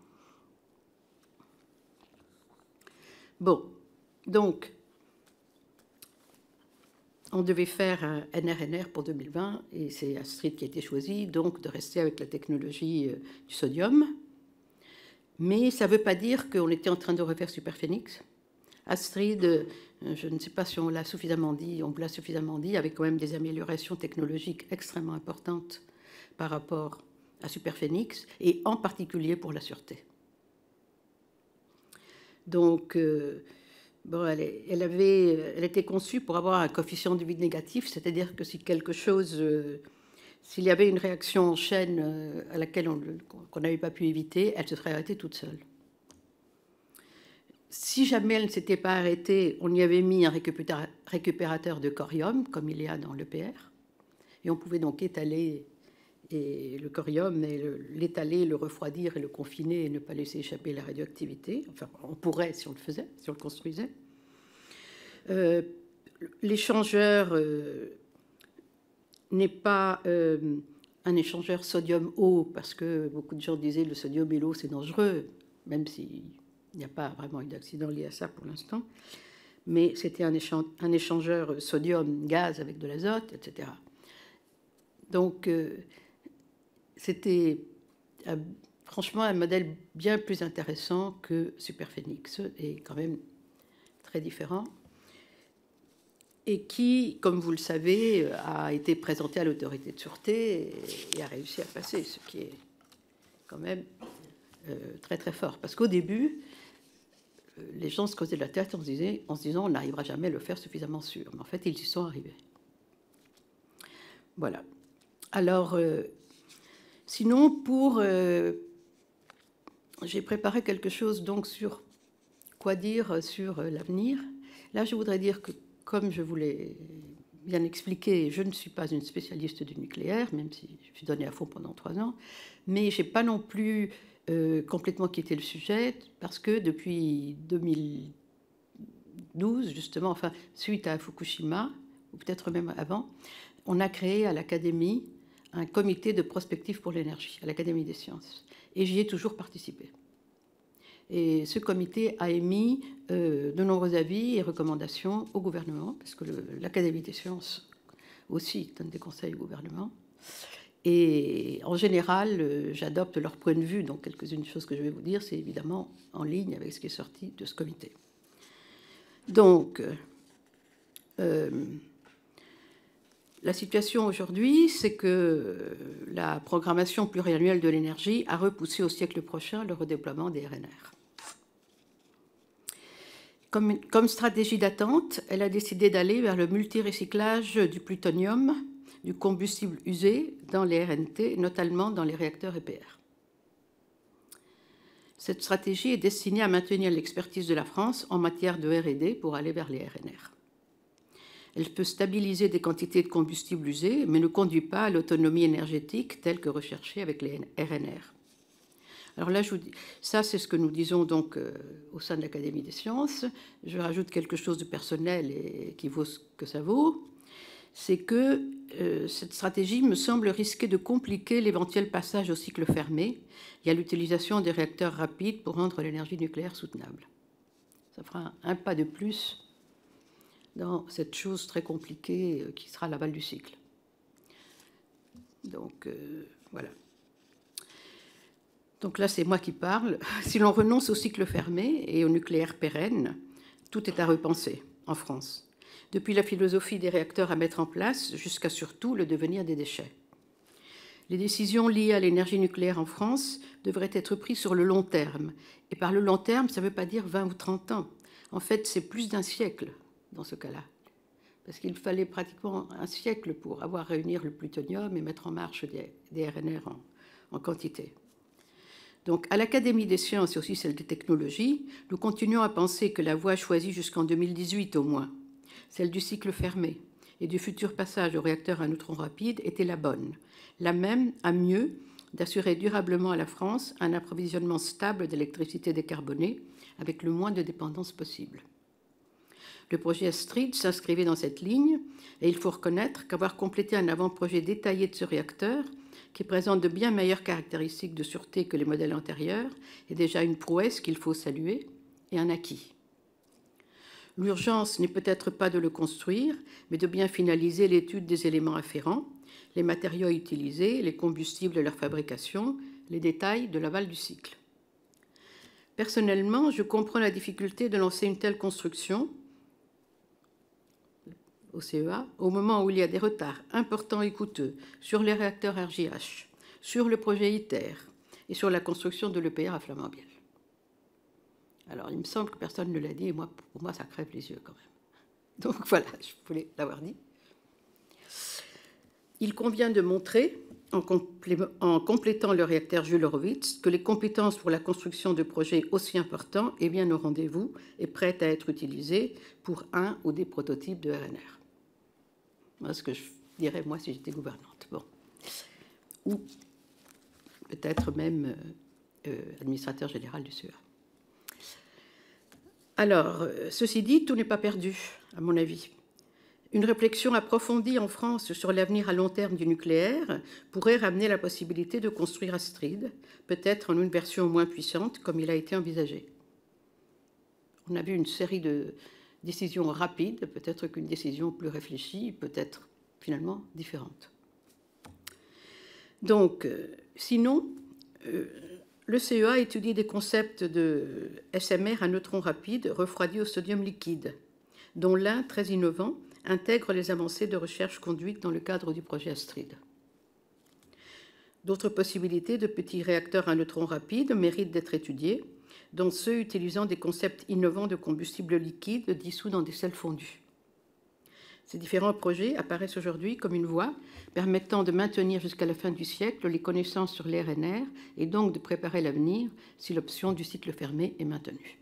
Bon, donc, on devait faire un NRNR pour 2020, et c'est Astrid qui a été choisi, donc de rester avec la technologie du sodium. Mais ça ne veut pas dire qu'on était en train de refaire Superphénix. Astrid, je ne sais pas si on l'a suffisamment dit, avait quand même des améliorations technologiques extrêmement importantes par rapport à Superphénix, et en particulier pour la sûreté. Donc, bon, elle était conçue pour avoir un coefficient de vide négatif, c'est-à-dire que si quelque chose, s'il y avait une réaction en chaîne à laquelle qu'on n'avait pas pu éviter, elle se serait arrêtée toute seule. Si jamais elle ne s'était pas arrêtée, on y avait mis un récupérateur de corium, comme il y a dans l'EPR, et on pouvait donc étaler le corium, l'étaler, le refroidir et le confiner et ne pas laisser échapper la radioactivité. Enfin, on pourrait si on le faisait, si on le construisait. L'échangeur n'est pas un échangeur sodium-eau, parce que beaucoup de gens disaient le sodium et l'eau c'est dangereux, même s'il n'y a pas vraiment eu d'accident lié à ça pour l'instant. Mais c'était un échangeur sodium-gaz avec de l'azote, etc. Donc, c'était franchement un modèle bien plus intéressant que Superphénix, et quand même très différent, et qui, comme vous le savez, a été présenté à l'autorité de sûreté et a réussi à passer, ce qui est quand même très très fort. Parce qu'au début, les gens se causaient de la tête en se disant on n'arrivera jamais à le faire suffisamment sûr. Mais en fait, ils y sont arrivés. Voilà. Alors, sinon, j'ai préparé quelque chose donc sur quoi dire sur l'avenir. Là, je voudrais dire que, comme je vous l'ai bien expliqué, je ne suis pas une spécialiste du nucléaire, même si je suis donnée à fond pendant 3 ans, mais je n'ai pas non plus complètement quitté le sujet, parce que depuis 2012, justement, enfin, suite à Fukushima, ou peut-être même avant, on a créé à l'Académie un comité de prospective pour l'énergie, à l'Académie des sciences. Et j'y ai toujours participé. Et ce comité a émis de nombreux avis et recommandations au gouvernement, parce que l'Académie des sciences aussi donne des conseils au gouvernement. Et en général, j'adopte leur point de vue. Donc, quelques-unes choses que je vais vous dire, c'est évidemment en ligne avec ce qui est sorti de ce comité. Donc, la situation aujourd'hui, c'est que la programmation pluriannuelle de l'énergie a repoussé au siècle prochain le redéploiement des RNR. Comme stratégie d'attente, elle a décidé d'aller vers le multirecyclage du plutonium, du combustible usé dans les RNT, notamment dans les réacteurs EPR. Cette stratégie est destinée à maintenir l'expertise de la France en matière de R&D pour aller vers les RNR. Elle peut stabiliser des quantités de combustible usé, mais ne conduit pas à l'autonomie énergétique telle que recherchée avec les RNR. Alors là, ça, c'est ce que nous disons donc au sein de l'Académie des sciences. Je rajoute quelque chose de personnel et qui vaut ce que ça vaut. C'est que cette stratégie me semble risquer de compliquer l'éventuel passage au cycle fermé et à l'utilisation des réacteurs rapides pour rendre l'énergie nucléaire soutenable. Ça fera un pas de plus dans cette chose très compliquée qui sera l'aval du cycle. Donc, voilà. Donc là, c'est moi qui parle. Si l'on renonce au cycle fermé et au nucléaire pérenne, tout est à repenser en France, depuis la philosophie des réacteurs à mettre en place jusqu'à surtout le devenir des déchets. Les décisions liées à l'énergie nucléaire en France devraient être prises sur le long terme. Et par le long terme, ça ne veut pas dire 20 ou 30 ans. En fait, c'est plus d'un siècle dans ce cas-là. Parce qu'il fallait pratiquement un siècle pour avoir réuni le plutonium et mettre en marche des RNR en quantité. Donc, à l'Académie des sciences et aussi celle des technologies, nous continuons à penser que la voie choisie jusqu'en 2018 au moins, celle du cycle fermé et du futur passage au réacteur à neutrons rapides, était la bonne, la même, à mieux, d'assurer durablement à la France un approvisionnement stable d'électricité décarbonée avec le moins de dépendance possible. Le projet Astrid s'inscrivait dans cette ligne et il faut reconnaître qu'avoir complété un avant-projet détaillé de ce réacteur, qui présente de bien meilleures caractéristiques de sûreté que les modèles antérieurs, est déjà une prouesse qu'il faut saluer et un acquis. L'urgence n'est peut-être pas de le construire, mais de bien finaliser l'étude des éléments afférents, les matériaux utilisés, les combustibles de leur fabrication, les détails de l'aval du cycle. Personnellement, je comprends la difficulté de lancer une telle construction au CEA, au moment où il y a des retards importants et coûteux sur les réacteurs RJH, sur le projet ITER et sur la construction de l'EPR à Flamanville. Alors, il me semble que personne ne l'a dit, et pour moi, ça crève les yeux quand même. Donc voilà, je voulais l'avoir dit. Il convient de montrer, en complétant le réacteur Jules Horowitz, que les compétences pour la construction de projets aussi importants est bien au rendez-vous et prêtes à être utilisées pour un ou des prototypes de RNR. Voilà ce que je dirais, moi, si j'étais gouvernante. Bon. Ou peut-être même administrateur général du CEA. Alors, ceci dit, tout n'est pas perdu, à mon avis. Une réflexion approfondie en France sur l'avenir à long terme du nucléaire pourrait ramener la possibilité de construire Astrid, peut-être en une version moins puissante, comme il a été envisagé. On a vu une série de décision rapide, peut-être qu'une décision plus réfléchie, peut-être finalement différente. Donc, sinon, le CEA étudie des concepts de SMR à neutrons rapides refroidis au sodium liquide, dont l'un, très innovant, intègre les avancées de recherche conduites dans le cadre du projet Astrid. D'autres possibilités de petits réacteurs à neutrons rapides méritent d'être étudiées, dont ceux utilisant des concepts innovants de combustible liquide dissous dans des sels fondus. Ces différents projets apparaissent aujourd'hui comme une voie permettant de maintenir jusqu'à la fin du siècle les connaissances sur les RNR et donc de préparer l'avenir si l'option du cycle fermé est maintenue.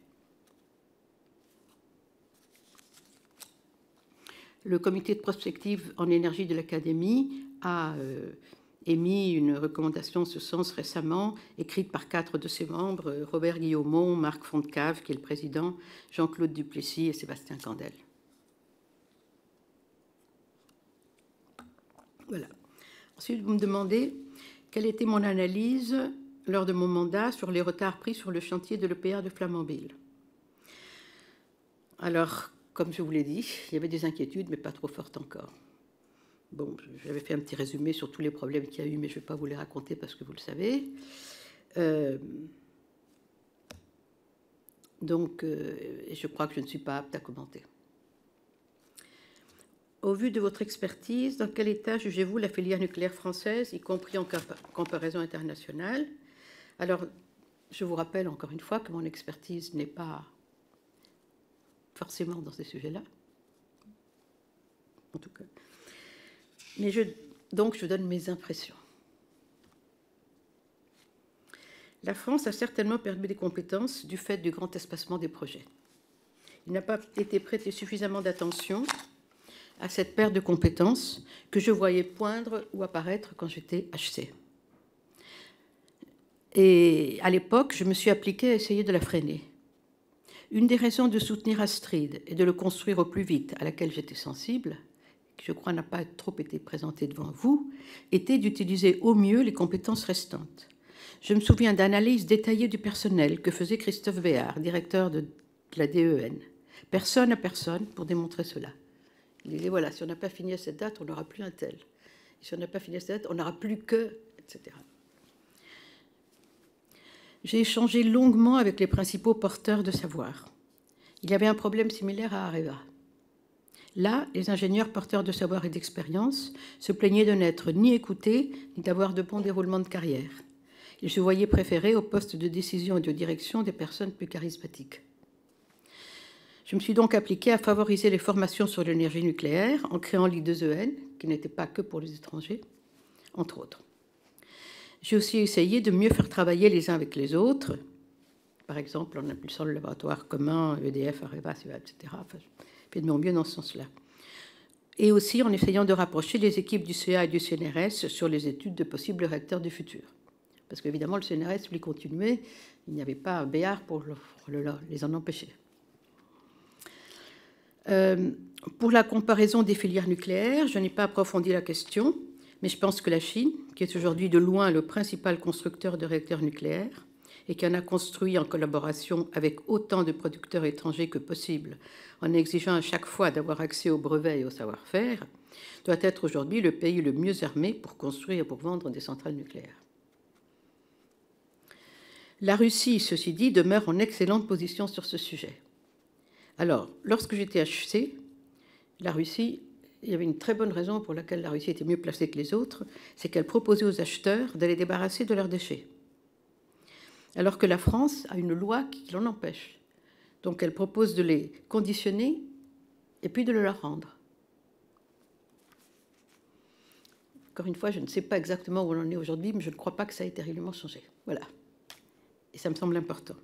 Le comité de prospective en énergie de l'Académie a émis une recommandation en ce sens récemment, écrite par 4 de ses membres, Robert Guillaumont, Marc Fontcave, qui est le président, Jean-Claude Duplessis et Sébastien Candel. Voilà. Ensuite, vous me demandez quelle était mon analyse lors de mon mandat sur les retards pris sur le chantier de l'EPR de Flamanville. Alors, comme je vous l'ai dit, il y avait des inquiétudes, mais pas trop fortes encore. Bon, j'avais fait un petit résumé sur tous les problèmes qu'il y a eu, mais je ne vais pas vous les raconter parce que vous le savez. Donc, je crois que je ne suis pas apte à commenter. Au vu de votre expertise, dans quel état jugez-vous la filière nucléaire française, y compris en comparaison internationale? Alors, je vous rappelle encore une fois que mon expertise n'est pas forcément dans ces sujets-là, en tout cas. Mais donc, je donne mes impressions. La France a certainement perdu des compétences du fait du grand espacement des projets. Il n'a pas été prêté suffisamment d'attention à cette paire de compétences que je voyais poindre ou apparaître quand j'étais HC. Et à l'époque, je me suis appliquée à essayer de la freiner. Une des raisons de soutenir Astrid et de le construire au plus vite, à laquelle j'étais sensible, qui je crois n'a pas trop été présentée devant vous, était d'utiliser au mieux les compétences restantes. Je me souviens d'analyses détaillées du personnel que faisait Christophe Béard, directeur de la DEN. Personne à personne pour démontrer cela. Il disait, voilà, si on n'a pas fini à cette date, on n'aura plus un tel. Et si on n'a pas fini à cette date, on n'aura plus que, etc. J'ai échangé longuement avec les principaux porteurs de savoir. Il y avait un problème similaire à Areva. Là, les ingénieurs porteurs de savoir et d'expérience se plaignaient de n'être ni écoutés, ni d'avoir de bons déroulements de carrière. Ils se voyaient préférés au poste de décision et de direction des personnes plus charismatiques. Je me suis donc appliquée à favoriser les formations sur l'énergie nucléaire en créant l'I2EN, qui n'était pas que pour les étrangers, entre autres. J'ai aussi essayé de mieux faire travailler les uns avec les autres, par exemple en impulsant le laboratoire commun, EDF, Areva, CEA, etc. Enfin, je fais de mon mieux dans ce sens-là. Et aussi en essayant de rapprocher les équipes du CA et du CNRS sur les études de possibles réacteurs du futur. Parce qu'évidemment, le CNRS voulait continuer, il n'y avait pas Béard pour les en empêcher. Pour la comparaison des filières nucléaires, je n'ai pas approfondi la question, mais je pense que la Chine, qui est aujourd'hui de loin le principal constructeur de réacteurs nucléaires et qui en a construit en collaboration avec autant de producteurs étrangers que possible, en exigeant à chaque fois d'avoir accès aux brevets et au savoir-faire, doit être aujourd'hui le pays le mieux armé pour construire et pour vendre des centrales nucléaires. La Russie, ceci dit, demeure en excellente position sur ce sujet. Alors, lorsque j'étais HC, la Russie, il y avait une très bonne raison pour laquelle la Russie était mieux placée que les autres, c'est qu'elle proposait aux acheteurs de les débarrasser de leurs déchets. Alors que la France a une loi qui l'en empêche. Donc elle propose de les conditionner et puis de le leur rendre. Encore une fois, je ne sais pas exactement où on en est aujourd'hui, mais je ne crois pas que ça ait terriblement changé. Voilà. Et ça me semble important.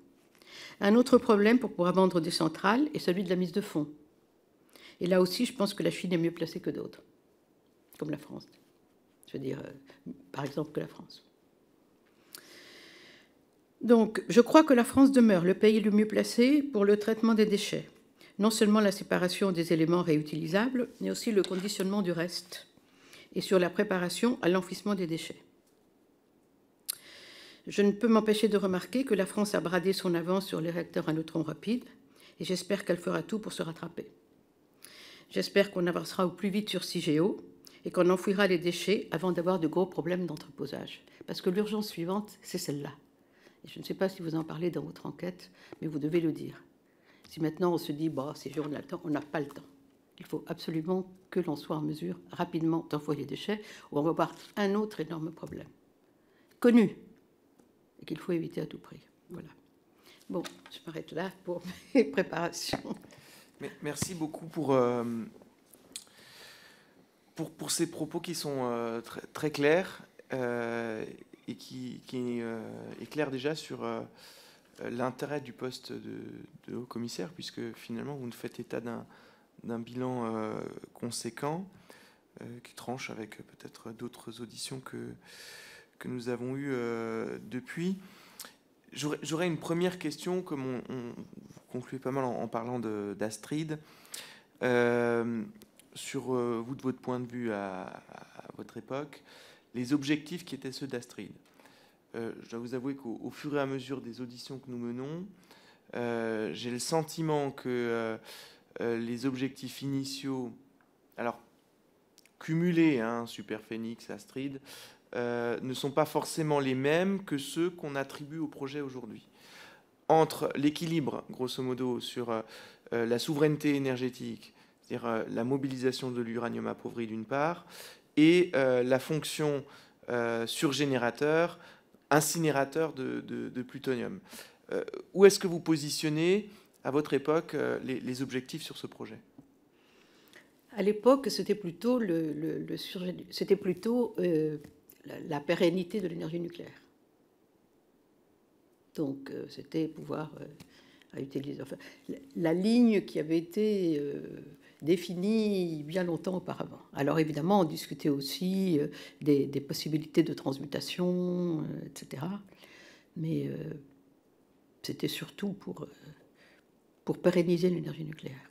Un autre problème pour pouvoir vendre des centrales est celui de la mise de fonds. Et là aussi, je pense que la Chine est mieux placée que d'autres, comme la France. Je veux dire, par exemple, que la France. Donc, je crois que la France demeure le pays le mieux placé pour le traitement des déchets. Non seulement la séparation des éléments réutilisables, mais aussi le conditionnement du reste et sur la préparation à l'enfouissement des déchets. Je ne peux m'empêcher de remarquer que la France a bradé son avance sur les réacteurs à neutrons rapides et j'espère qu'elle fera tout pour se rattraper. J'espère qu'on avancera au plus vite sur CIGEO et qu'on enfouira les déchets avant d'avoir de gros problèmes d'entreposage. Parce que l'urgence suivante, c'est celle-là. Et je ne sais pas si vous en parlez dans votre enquête, mais vous devez le dire. Si maintenant on se dit, bon, CIGEO, on a le temps, on n'a pas le temps. Il faut absolument que l'on soit en mesure rapidement d'enfouir les déchets ou on va avoir un autre énorme problème. Connu, et qu'il faut éviter à tout prix. Voilà. Bon, je m'arrête là pour mes préparations. Merci beaucoup pour ces propos qui sont très, très clairs et qui éclairent déjà sur l'intérêt du poste de haut commissaire, puisque finalement vous nous faites état d'un bilan conséquent qui tranche avec peut-être d'autres auditions que nous avons eues depuis. J'aurais une première question, comme vous concluez pas mal en parlant d'Astrid, sur vous, de votre point de vue à votre époque, les objectifs qui étaient ceux d'Astrid. Je dois vous avouer qu'au fur et à mesure des auditions que nous menons, j'ai le sentiment que les objectifs initiaux, alors cumulés, Super Phénix, Astrid, ne sont pas forcément les mêmes que ceux qu'on attribue au projet aujourd'hui. Entre l'équilibre, grosso modo, sur la souveraineté énergétique, c'est-à-dire la mobilisation de l'uranium appauvri d'une part, et la fonction surgénérateur, incinérateur de plutonium. Où est-ce que vous positionnez, à votre époque, les objectifs sur ce projet ? À l'époque, c'était plutôt, la pérennité de l'énergie nucléaire. Donc, c'était pouvoir à utiliser. Enfin, la ligne qui avait été définie bien longtemps auparavant. Alors évidemment, on discutait aussi des possibilités de transmutation, etc. Mais c'était surtout pour pérenniser l'énergie nucléaire.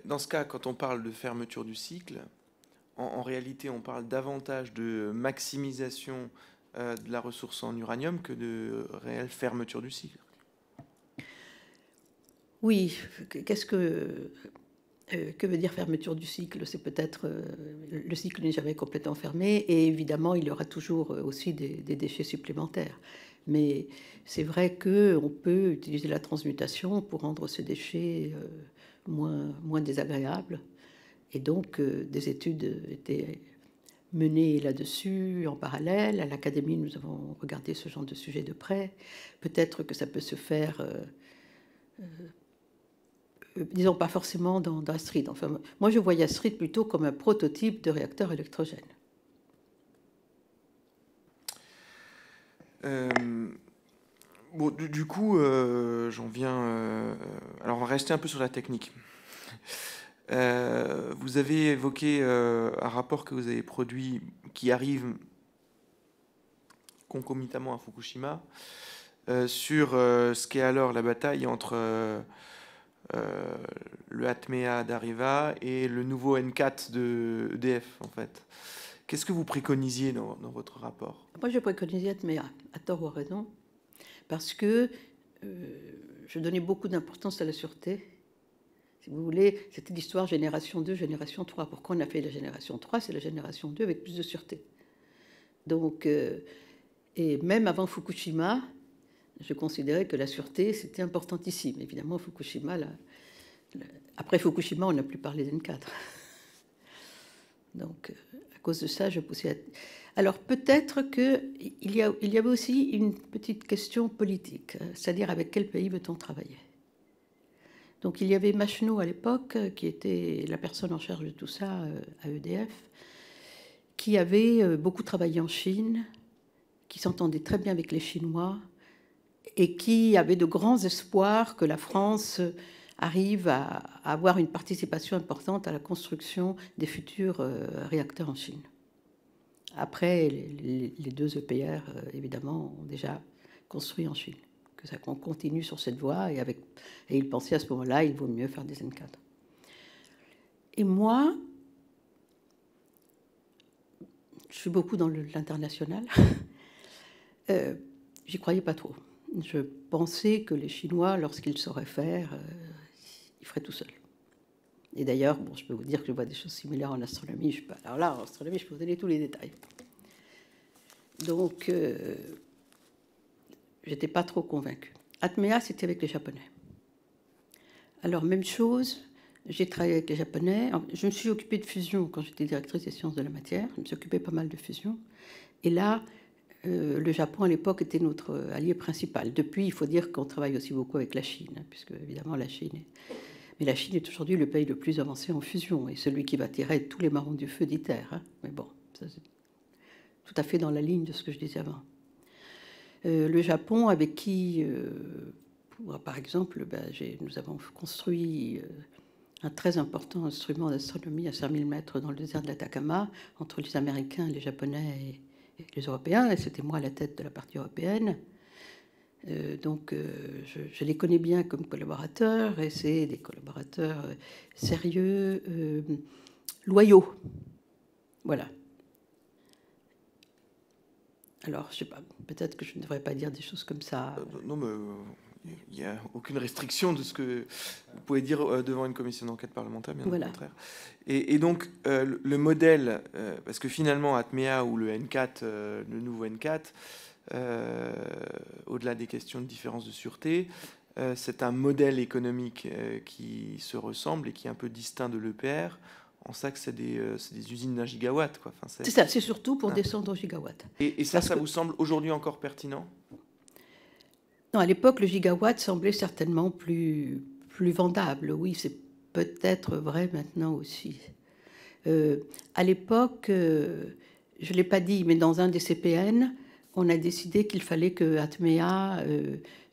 Dans ce cas, quand on parle de fermeture du cycle, en réalité, on parle davantage de maximisation de la ressource en uranium que de réelle fermeture du cycle. Oui, que veut dire fermeture du cycle? C'est peut-être le cycle n'est jamais complètement fermé, et évidemment il y aura toujours aussi des déchets supplémentaires. Mais c'est vrai qu'on peut utiliser la transmutation pour rendre ces déchets moins désagréables. Et donc des études étaient menées là-dessus en parallèle. À l'Académie, nous avons regardé ce genre de sujet de près. Peut-être que ça peut se faire... disons pas forcément dans Astrid. Enfin, moi, je voyais Astrid plutôt comme un prototype de réacteur électrogène. Bon, du coup, j'en viens... alors, on va rester un peu sur la technique. Vous avez évoqué un rapport que vous avez produit qui arrive concomitamment à Fukushima sur ce qu'est alors la bataille entre... le Atmea d'Areva et le nouveau N4 de EDF, en fait. Qu'est-ce que vous préconisiez dans votre rapport? Moi, je préconisais Atmea, à tort ou à raison, parce que je donnais beaucoup d'importance à la sûreté. Si vous voulez, c'était l'histoire génération 2, génération 3. Pourquoi on a fait la génération 3? C'est la génération 2 avec plus de sûreté. Donc, et même avant Fukushima, je considérais que la sûreté, c'était importantissime. Évidemment, Fukushima, après Fukushima, on n'a plus parlé d'N4. Donc, à cause de ça, je poussais à... Alors, peut-être qu'il y avait aussi une petite question politique, c'est-à-dire avec quel pays veut-on travailler. Donc, il y avait Macheneau à l'époque, qui était la personne en charge de tout ça à EDF, qui avait beaucoup travaillé en Chine, qui s'entendait très bien avec les Chinois, et qui avait de grands espoirs que la France arrive à avoir une participation importante à la construction des futurs réacteurs en Chine. Après, les deux EPR, évidemment, ont déjà construit en Chine. Que ça continue sur cette voie, et ils pensaient à ce moment-là, il vaut mieux faire des N4. Et moi, je suis beaucoup dans l'international, j'y croyais pas trop. Je pensais que les Chinois, lorsqu'ils sauraient faire, ils feraient tout seuls. Et d'ailleurs, bon, je peux vous dire que je vois des choses similaires en astronomie. Alors là, en astronomie, je peux vous donner tous les détails. Donc, j'étais pas trop convaincue. Atmea, c'était avec les Japonais. Alors, même chose, j'ai travaillé avec les Japonais. Je me suis occupée de fusion quand j'étais directrice des sciences de la matière. Je me suis occupée pas mal de fusion. Et là, le Japon, à l'époque, était notre allié principal. Depuis, il faut dire qu'on travaille aussi beaucoup avec la Chine, puisque, évidemment, la Chine Mais la Chine est aujourd'hui le pays le plus avancé en fusion, et celui qui va tirer tous les marrons du feu d'ITER. Hein. Mais bon, ça, c'est tout à fait dans la ligne de ce que je disais avant. Le Japon, avec qui, par exemple, nous avons construit un très important instrument d'astronomie à 5000 mètres dans le désert de l'Atacama, entre les Américains, les Japonais et les Européens, et c'était moi à la tête de la partie européenne. Donc, je les connais bien comme collaborateurs, et c'est des collaborateurs sérieux, loyaux. Voilà. Alors, je sais pas, peut-être que je ne devrais pas dire des choses comme ça. Non, mais il n'y a aucune restriction de ce que vous pouvez dire devant une commission d'enquête parlementaire, bien voilà. au contraire. Et donc, le modèle, parce que finalement, Atmea ou le N4, le nouveau N4, au-delà des questions de différence de sûreté, c'est un modèle économique qui se ressemble et qui est un peu distinct de l'EPR, en ça que c'est des usines d'un gigawatt. Quoi. Enfin, c'est ça, c'est surtout pour descendre au gigawatt. Et ça vous semble aujourd'hui encore pertinent? Non, à l'époque, le gigawatt semblait certainement plus vendable. Oui, c'est peut-être vrai maintenant aussi. À l'époque, je ne l'ai pas dit, mais dans un des CPN, on a décidé qu'il fallait que Atmea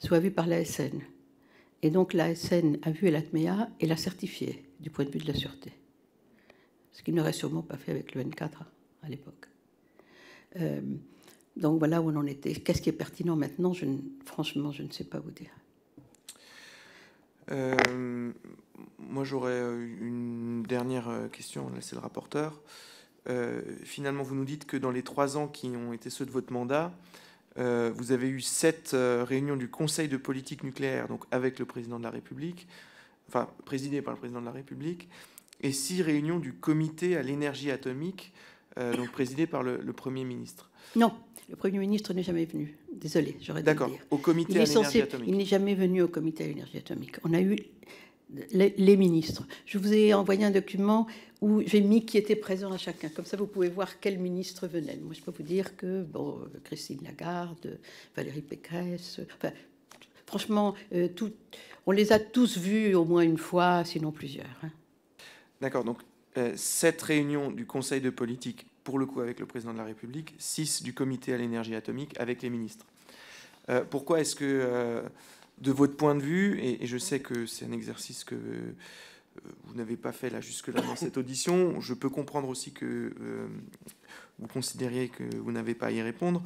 soit vu par l'ASN. Et donc l'ASN a vu l'ATMEA et l'a certifié du point de vue de la sûreté. Ce qu'il n'aurait sûrement pas fait avec le N4 à l'époque. Donc voilà où on en était. Qu'est-ce qui est pertinent maintenant? Franchement, je ne sais pas vous dire. Moi, j'aurais une dernière question. Là, c'est le rapporteur. Finalement, vous nous dites que dans les 3 ans qui ont été ceux de votre mandat, vous avez eu 7 réunions du Conseil de politique nucléaire, donc avec le président de la République, enfin présidé par le président de la République, et 6 réunions du Comité à l'énergie atomique, donc présidé par le Premier ministre. Non, le Premier ministre n'est jamais venu. Désolé, j'aurais dû le dire. D'accord, au Comité à l'énergie atomique. Il n'est jamais venu au Comité à l'énergie atomique. On a eu les ministres. Je vous ai envoyé un document où j'ai mis qui était présent à chacun. Comme ça, vous pouvez voir quel ministre venait. Moi, je peux vous dire que Christine Lagarde, Valérie Pécresse, enfin, franchement, on les a tous vus au moins une fois, sinon plusieurs. Hein. D'accord, donc 7 réunions du Conseil de politique, pour le coup avec le président de la République, 6 du Comité à l'énergie atomique avec les ministres. Pourquoi est-ce que, de votre point de vue, et je sais que c'est un exercice que vous n'avez pas fait là jusque-là dans cette audition, je peux comprendre aussi que vous considériez que vous n'avez pas à y répondre,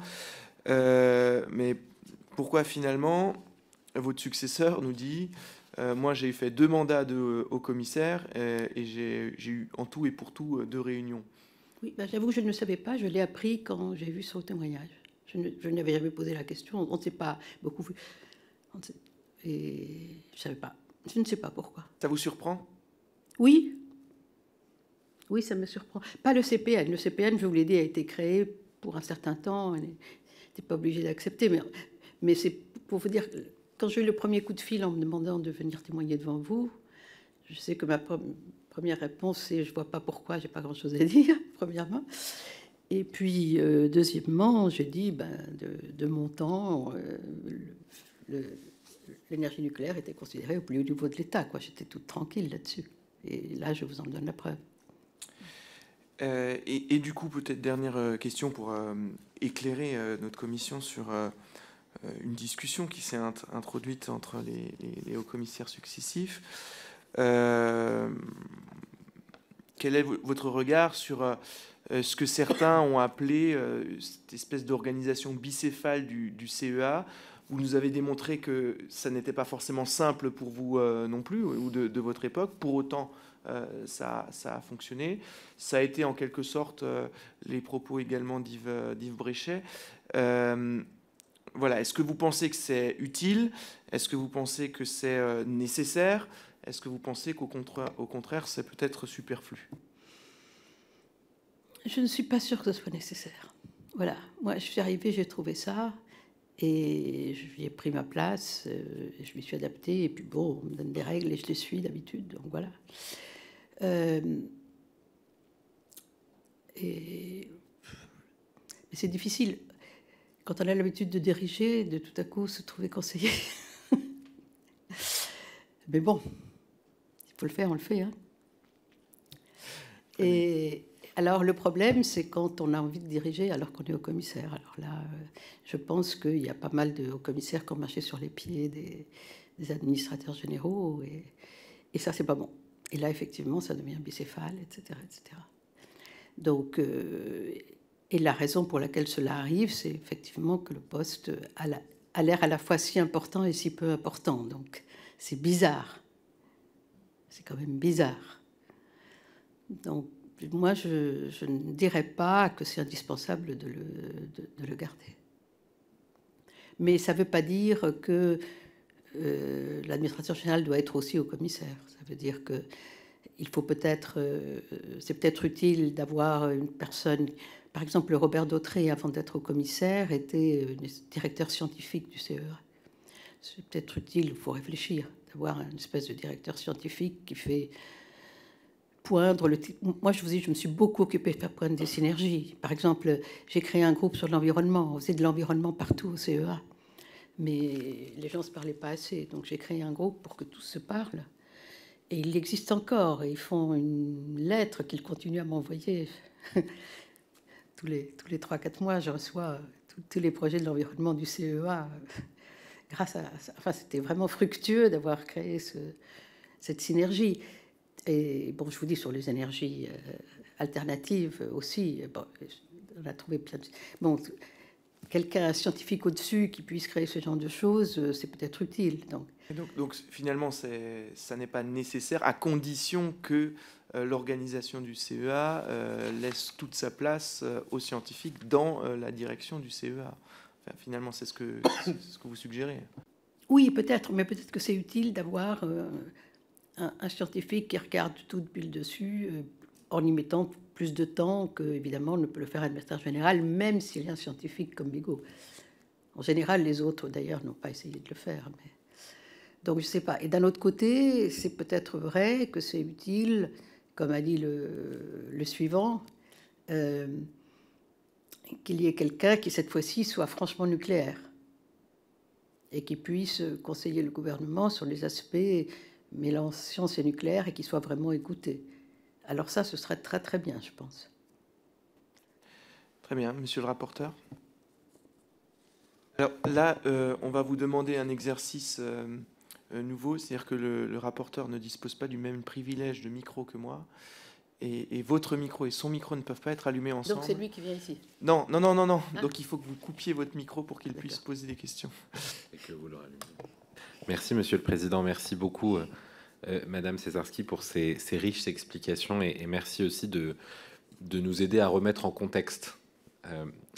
mais pourquoi finalement votre successeur nous dit moi j'ai fait 2 mandats de haut commissaire et j'ai eu en tout et pour tout 2 réunions. Oui, ben, j'avoue que je ne le savais pas, je l'ai appris quand j'ai vu son témoignage. Je n'avais jamais posé la question, on ne s'est pas beaucoup vu. Et je ne savais pas. Je ne sais pas pourquoi. Ça vous surprend? Oui. Oui, ça me surprend. Pas le CPN. Le CPN, je vous l'ai dit, a été créé pour un certain temps. On n'était pas obligé d'accepter. Mais c'est pour vous dire, quand j'ai eu le premier coup de fil en me demandant de venir témoigner devant vous, je sais que ma première réponse, c'est je ne vois pas pourquoi, je n'ai pas grand-chose à dire, premièrement. Et puis, deuxièmement, j'ai dit, de mon temps, l'énergie nucléaire était considérée au plus haut niveau de l'État. J'étais toute tranquille là-dessus. Et là, je vous en donne la preuve. Et du coup, peut-être dernière question pour éclairer notre commission sur une discussion qui s'est introduite entre les hauts-commissaires successifs. Quel est votre regard sur ce que certains ont appelé cette espèce d'organisation bicéphale du CEA? Vous nous avez démontré que ça n'était pas forcément simple pour vous non plus, ou de votre époque. Pour autant, ça a fonctionné. Ça a été en quelque sorte les propos également d'Yves Bréchet. Voilà. Est-ce que vous pensez que c'est utile? Est-ce que vous pensez que c'est nécessaire? Est-ce que vous pensez qu'au contraire, c'est peut-être superflu? Je ne suis pas sûre que ce soit nécessaire. Voilà. Moi, je suis arrivée, j'ai trouvé ça. Et j'y ai pris ma place, je m'y suis adaptée, et puis bon, on me donne des règles et je les suis d'habitude, donc voilà. Mais c'est difficile, quand on a l'habitude de diriger, de tout à coup se trouver conseiller. Mais bon, il faut le faire, on le fait. Hein. Et alors le problème, c'est quand on a envie de diriger alors qu'on est au commissaire. Alors là, je pense qu'il y a pas mal de hauts commissaires qui ont marché sur les pieds des administrateurs généraux, et ça, c'est pas bon. Et là, effectivement, ça devient bicéphale, etc., etc. Donc, et la raison pour laquelle cela arrive, c'est effectivement que le poste a l'air à la fois si important et si peu important. Donc, c'est bizarre. C'est quand même bizarre. Donc, moi, je ne dirais pas que c'est indispensable de le garder. Mais ça ne veut pas dire que l'administrateur général doit être aussi au commissaire. Ça veut dire que il faut peut-être, c'est peut-être utile d'avoir une personne. Par exemple, Robert Dautré, avant d'être au commissaire, était directeur scientifique du CEA. C'est peut-être utile, il faut réfléchir, d'avoir une espèce de directeur scientifique qui fait poindre le... Moi, je vous dis, je me suis beaucoup occupée de faire poindre des synergies. Par exemple, j'ai créé un groupe sur l'environnement. On faisait de l'environnement partout au CEA. Mais les gens ne se parlaient pas assez. Donc, j'ai créé un groupe pour que tous se parlent. Et il existe encore. Et ils font une lettre qu'ils continuent à m'envoyer. tous les 3-4 mois, je reçois tous les projets de l'environnement du CEA. enfin, c'était vraiment fructueux d'avoir créé cette synergie. Et bon, je vous dis, sur les énergies alternatives aussi, bon, on a trouvé plein de... Bon, quelqu'un, un scientifique au-dessus qui puisse créer ce genre de choses, c'est peut-être utile. Donc finalement, ça n'est pas nécessaire, à condition que l'organisation du CEA laisse toute sa place aux scientifiques dans la direction du CEA. Enfin, finalement, c'est ce que vous suggérez. Oui, peut-être, mais peut-être que c'est utile d'avoir un scientifique qui regarde tout depuis le dessus, en y mettant plus de temps que, évidemment, ne peut le faire un administrateur général, même s'il y a un scientifique comme Bigot. En général, les autres, d'ailleurs, n'ont pas essayé de le faire. Mais... Donc, je ne sais pas. Et d'un autre côté, c'est peut-être vrai que c'est utile, comme a dit le suivant, qu'il y ait quelqu'un qui, cette fois-ci, soit franchement nucléaire et qui puisse conseiller le gouvernement sur les aspects mêlant science et nucléaire et qui soit vraiment écouté. Alors ça, ce serait très très bien, je pense. Très bien, monsieur le rapporteur. Alors là, on va vous demander un exercice nouveau, c'est-à-dire que le rapporteur ne dispose pas du même privilège de micro que moi, et votre micro et son micro ne peuvent pas être allumés ensemble. Donc c'est lui qui vient ici. Non. Ah. Donc il faut que vous coupiez votre micro pour qu'il puisse poser des questions. Et que vous le rallumez. Merci, monsieur le président. Merci beaucoup, madame Cesarski, pour ces riches explications, et merci aussi de nous aider à remettre en contexte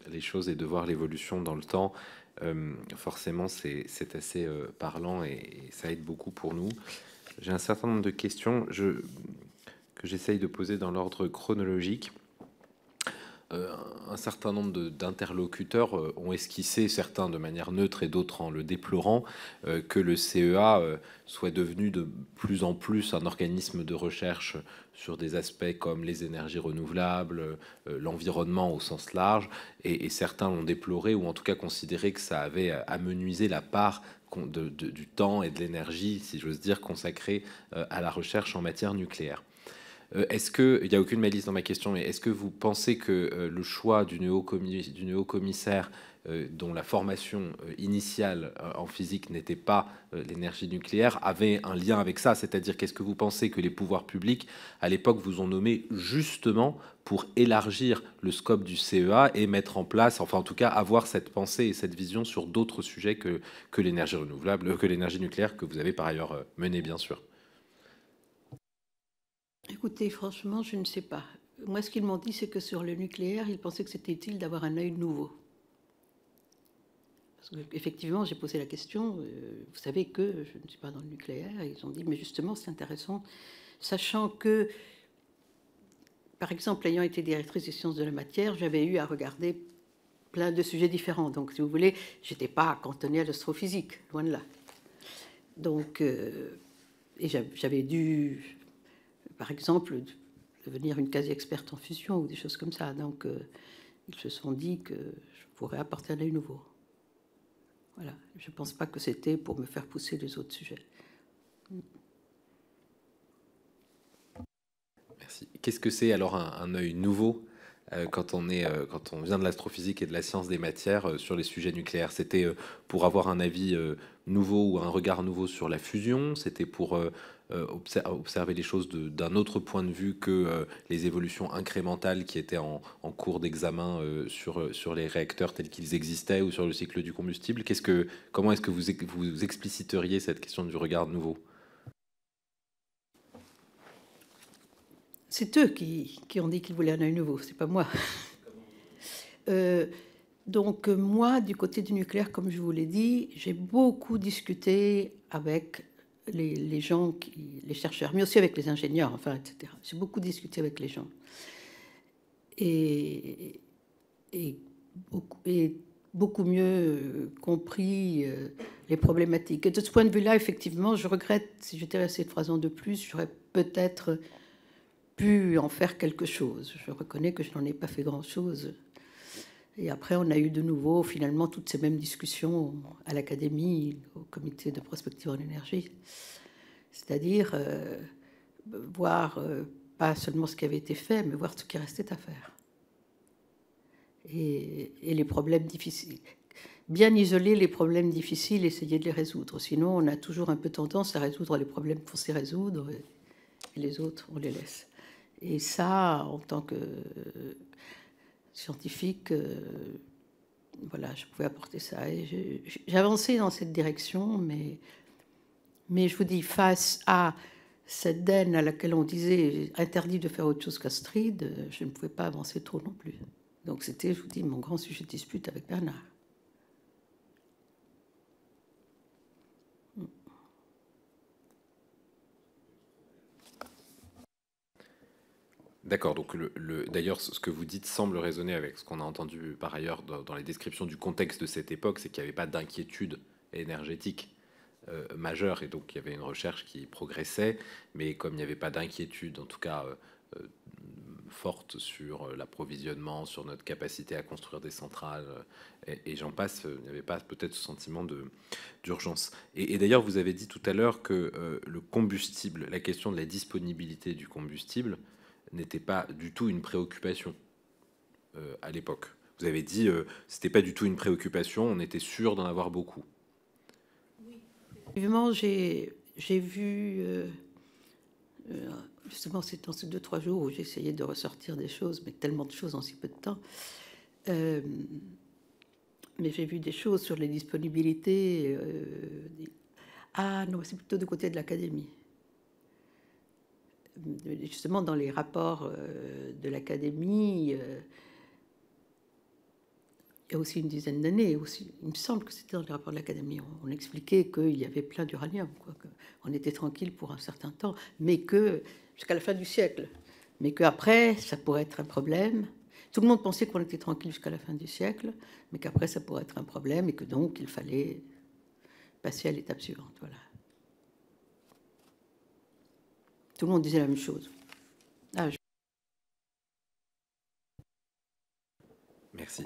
les choses et de voir l'évolution dans le temps. Forcément, c'est assez parlant et ça aide beaucoup pour nous. J'ai un certain nombre de questions que j'essaye de poser dans l'ordre chronologique. Un certain nombre d'interlocuteurs ont esquissé, certains de manière neutre et d'autres en le déplorant, que le CEA soit devenu de plus en plus un organisme de recherche sur des aspects comme les énergies renouvelables, l'environnement au sens large, et certains l'ont déploré, ou en tout cas considéré que ça avait amenuisé la part du temps et de l'énergie, si j'ose dire, consacrée à la recherche en matière nucléaire. Est-ce que, il n'y a aucune malice dans ma question, mais est-ce que vous pensez que le choix du haut-commissaire dont la formation initiale en physique n'était pas l'énergie nucléaire avait un lien avec ça? C'est-à-dire, qu'est-ce que vous pensez que les pouvoirs publics, à l'époque, vous ont nommé justement pour élargir le scope du CEA et mettre en place, enfin en tout cas avoir cette pensée et cette vision sur d'autres sujets que l'énergie renouvelable, que l'énergie nucléaire, que vous avez par ailleurs menée, bien sûr? Écoutez, franchement, je ne sais pas. Moi, ce qu'ils m'ont dit, c'est que sur le nucléaire, ils pensaient que c'était utile d'avoir un œil nouveau. Parce que, effectivement, j'ai posé la question, vous savez que je ne suis pas dans le nucléaire, et ils ont dit, mais justement, c'est intéressant, sachant que, par exemple, ayant été directrice des sciences de la matière, j'avais eu à regarder plein de sujets différents. Donc, si vous voulez, je n'étais pas cantonnée à l'astrophysique, loin de là. Donc, et j'avais dû... par exemple, devenir une quasi-experte en fusion ou des choses comme ça. Donc, ils se sont dit que je pourrais apporter un œil nouveau. Voilà. Je ne pense pas que c'était pour me faire pousser les autres sujets. Merci. Qu'est-ce que c'est alors un œil nouveau quand on vient de l'astrophysique et de la science des matières sur les sujets nucléaires? C'était pour avoir un avis nouveau ou un regard nouveau sur la fusion? C'était pour observer les choses d'un autre point de vue que les évolutions incrémentales qui étaient en cours d'examen sur les réacteurs tels qu'ils existaient ou sur le cycle du combustible? Comment est-ce que vous expliciteriez cette question du regard nouveau? C'est eux qui ont dit qu'ils voulaient un œil nouveau, c'est pas moi. Donc moi, du côté du nucléaire, comme je vous l'ai dit, j'ai beaucoup discuté avec les gens, les chercheurs, mais aussi avec les ingénieurs, enfin, etc. J'ai beaucoup discuté avec les gens. Et beaucoup mieux compris les problématiques. Et de ce point de vue-là, effectivement, je regrette, si j'étais restée 3 ans de plus, j'aurais peut-être pu en faire quelque chose. Je reconnais que je n'en ai pas fait grand-chose. Et après, on a eu de nouveau, finalement, toutes ces mêmes discussions à l'Académie, au comité de prospective en énergie. C'est-à-dire voir pas seulement ce qui avait été fait, mais voir ce qui restait à faire. Et les problèmes difficiles. bien isoler les problèmes difficiles, essayer de les résoudre. Sinon, on a toujours un peu tendance à résoudre les problèmes pour s'y résoudre, et les autres, on les laisse. Et ça, en tant que scientifique, voilà, je pouvais apporter ça. Et j'ai avancé dans cette direction, mais je vous dis, face à cette DEN à laquelle on disait interdit de faire autre chose qu'Astrid, je ne pouvais pas avancer trop non plus. Donc c'était, je vous dis, mon grand sujet de dispute avec Bernard. D'accord, donc d'ailleurs, ce que vous dites semble résonner avec ce qu'on a entendu par ailleurs dans les descriptions du contexte de cette époque, c'est qu'il n'y avait pas d'inquiétude énergétique majeure, et donc il y avait une recherche qui progressait, mais comme il n'y avait pas d'inquiétude, en tout cas forte sur l'approvisionnement, sur notre capacité à construire des centrales, et j'en passe, il n'y avait pas peut-être ce sentiment d'urgence. Et d'ailleurs, vous avez dit tout à l'heure que le combustible, la question de la disponibilité du combustible, n'était pas du tout une préoccupation à l'époque. Vous avez dit c'était pas du tout une préoccupation, on était sûr d'en avoir beaucoup. Oui, effectivement, j'ai vu justement c'est dans ces 2-3 jours où j'ai essayé de ressortir des choses, mais tellement de choses en si peu de temps. Mais j'ai vu des choses sur les disponibilités. Ah non, c'est plutôt du côté de l'académie. Justement, dans les rapports de l'académie, il y a aussi une dizaine d'années, aussi, il me semble que c'était dans les rapports de l'académie, on expliquait qu'il y avait plein d'uranium, qu'on était tranquille pour un certain temps, mais que jusqu'à la fin du siècle, mais qu'après, ça pourrait être un problème. Tout le monde pensait qu'on était tranquille jusqu'à la fin du siècle, mais qu'après, ça pourrait être un problème et que donc, il fallait passer à l'étape suivante. Voilà. Tout le monde disait la même chose. Merci.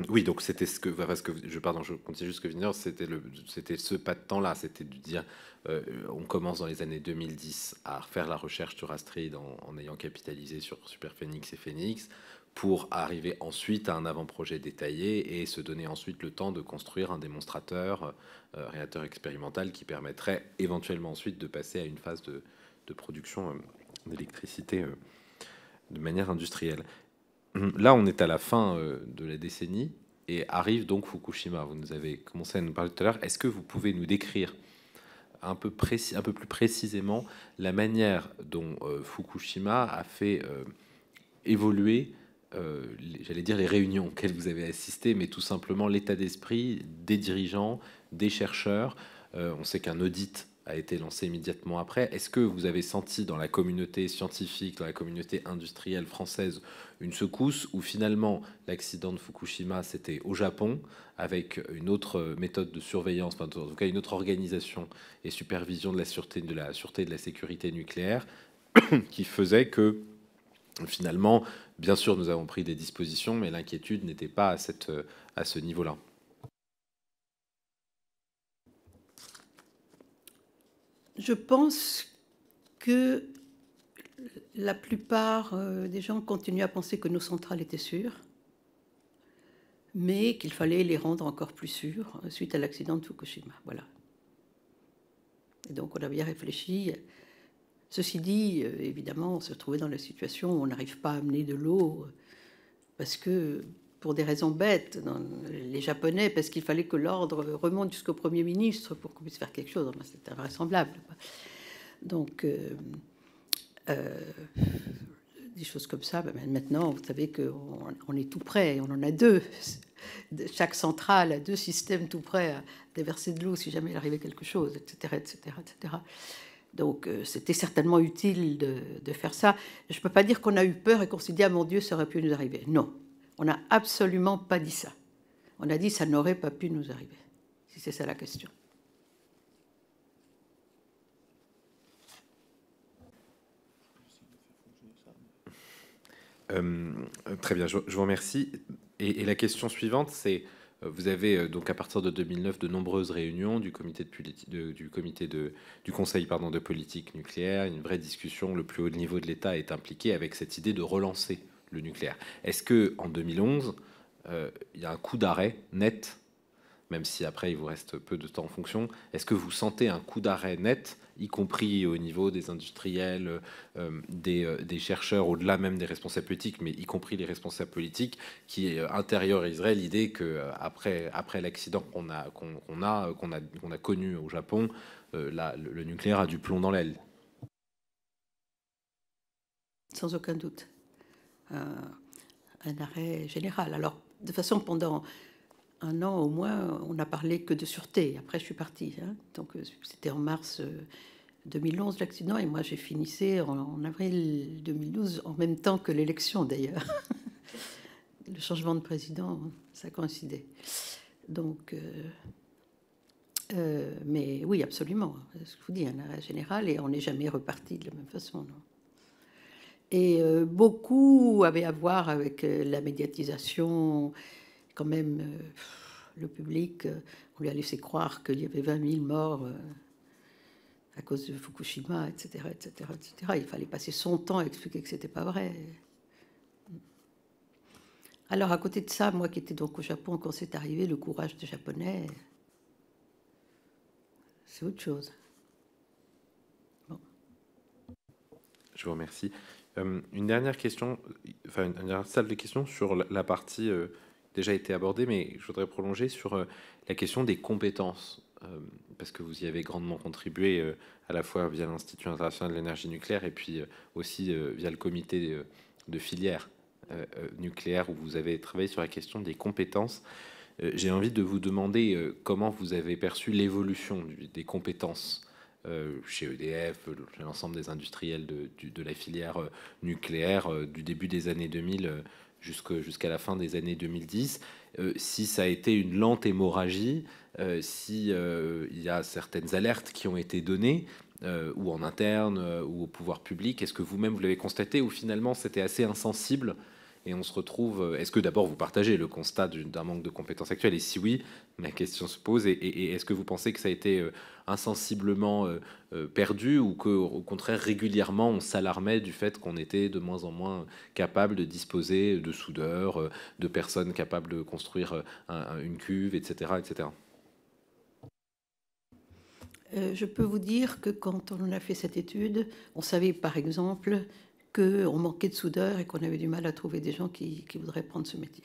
Oui, donc c'était ce que, parce que je continue juste ce que je viens de dire, c'était ce pas de temps-là, c'était de dire, on commence dans les années 2010 à refaire la recherche sur Astrid en ayant capitalisé sur Superphénix et Phénix, pour arriver ensuite à un avant-projet détaillé et se donner ensuite le temps de construire un démonstrateur, réacteur expérimental qui permettrait éventuellement ensuite de passer à une phase de production d'électricité de manière industrielle. Là, on est à la fin de la décennie et arrive donc Fukushima. Vous nous avez commencé à nous parler tout à l'heure. Est-ce que vous pouvez nous décrire un peu plus précisément la manière dont Fukushima a fait évoluer, j'allais dire les réunions auxquelles vous avez assisté, mais tout simplement l'état d'esprit des dirigeants, des chercheurs. On sait qu'un audit a été lancé immédiatement après. Est-ce que vous avez senti dans la communauté scientifique, dans la communauté industrielle française, une secousse où finalement l'accident de Fukushima, c'était au Japon, avec une autre méthode de surveillance, enfin, en tout cas une autre organisation et supervision de la sûreté et de la sécurité nucléaire, qui faisait que finalement, bien sûr, nous avons pris des dispositions, mais l'inquiétude n'était pas à ce niveau-là. Je pense que la plupart des gens continuent à penser que nos centrales étaient sûres, mais qu'il fallait les rendre encore plus sûres suite à l'accident de Fukushima. Voilà. Et donc on a bien réfléchi. Ceci dit, évidemment, on se trouvait dans la situation où on n'arrive pas à amener de l'eau parce que, pour des raisons bêtes, les Japonais, parce qu'il fallait que l'ordre remonte jusqu'au Premier ministre pour qu'on puisse faire quelque chose. Enfin, c'est invraisemblable. Donc, des choses comme ça. Maintenant, vous savez qu'on est tout prêt. On en a 2. Chaque centrale a 2 systèmes tout prêts à déverser de l'eau si jamais il arrivait quelque chose, etc., etc., etc. Donc, c'était certainement utile de faire ça. Je ne peux pas dire qu'on a eu peur et qu'on s'est dit « Ah mon Dieu, ça aurait pu nous arriver ». Non, on n'a absolument pas dit ça. On a dit « Ça n'aurait pas pu nous arriver », si c'est ça la question. Très bien, je vous remercie. Et la question suivante, c'est... Vous avez donc à partir de 2009 de nombreuses réunions du conseil de politique nucléaire, une vraie discussion, le plus haut niveau de l'État est impliqué avec cette idée de relancer le nucléaire. Est-ce que en 2011 il y a un coup d'arrêt net même si après il vous reste peu de temps en fonction. Est-ce que vous sentez un coup d'arrêt net, y compris au niveau des industriels, des chercheurs, au-delà même des responsables politiques, mais y compris les responsables politiques, qui intérioriseraient l'idée que après l'accident qu'on a connu au Japon, le nucléaire a du plomb dans l'aile? Sans aucun doute. Un arrêt général. Alors, de toute façon, pendant un an au moins, on n'a parlé que de sûreté. Après, je suis partie. Hein. Donc, c'était en mars 2011 l'accident, et moi, j'ai finissé en avril 2012, en même temps que l'élection d'ailleurs. Le changement de président, ça coïncidait. Donc, mais oui, absolument. Je vous dis, un arrêt général, et on n'est jamais reparti de la même façon. Non. Et beaucoup avait à voir avec la médiatisation. Quand même, le public, on lui a laissé croire qu'il y avait 20 000 morts à cause de Fukushima, etc., etc., etc. Il fallait passer son temps à expliquer que c'était pas vrai. Alors, à côté de ça, moi qui étais donc au Japon quand c'est arrivé, le courage des Japonais, c'est autre chose. Bon. Je vous remercie. Une dernière question, enfin une dernière salle de questions sur la partie déjà été abordée, mais je voudrais prolonger sur la question des compétences, parce que vous y avez grandement contribué à la fois via l'Institut international de l'énergie nucléaire et puis aussi via le comité de filière nucléaire où vous avez travaillé sur la question des compétences. J'ai envie de vous demander comment vous avez perçu l'évolution des compétences chez EDF, l'ensemble des industriels de la filière nucléaire du début des années 2000 jusqu'à la fin des années 2010. Si ça a été une lente hémorragie, si il y a certaines alertes qui ont été données, ou en interne, ou au pouvoir public, est-ce que vous-même vous l'avez constaté, ou finalement c'était assez insensible? Et on se retrouve. Est-ce que d'abord vous partagez le constat d'un manque de compétences actuelles? Et si oui, ma question se pose. Et est-ce que vous pensez que ça a été insensiblement perdu, ou qu'au contraire régulièrement on s'alarmait du fait qu'on était de moins en moins capable de disposer de soudeurs, de personnes capables de construire une cuve, etc., etc. Je peux vous dire que quand on a fait cette étude, on savait par exemple qu'on manquait de soudeurs et qu'on avait du mal à trouver des gens qui voudraient prendre ce métier.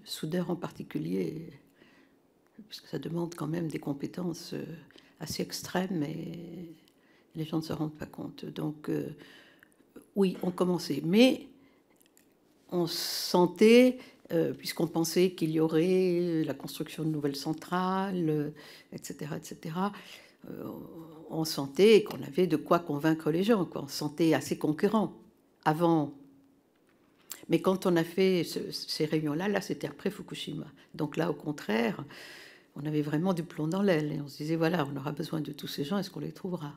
Soudeurs en particulier, puisque ça demande quand même des compétences assez extrêmes et les gens ne se rendent pas compte. Donc oui, on commençait, mais on sentait, puisqu'on pensait qu'il y aurait la construction de nouvelles centrales, etc., etc., on sentait qu'on avait de quoi convaincre les gens, quoi. On se sentait assez conquérant avant. Mais quand on a fait ces réunions-là, là, c'était après Fukushima. Donc là, au contraire, on avait vraiment du plomb dans l'aile. Et on se disait, voilà, on aura besoin de tous ces gens, est-ce qu'on les trouvera?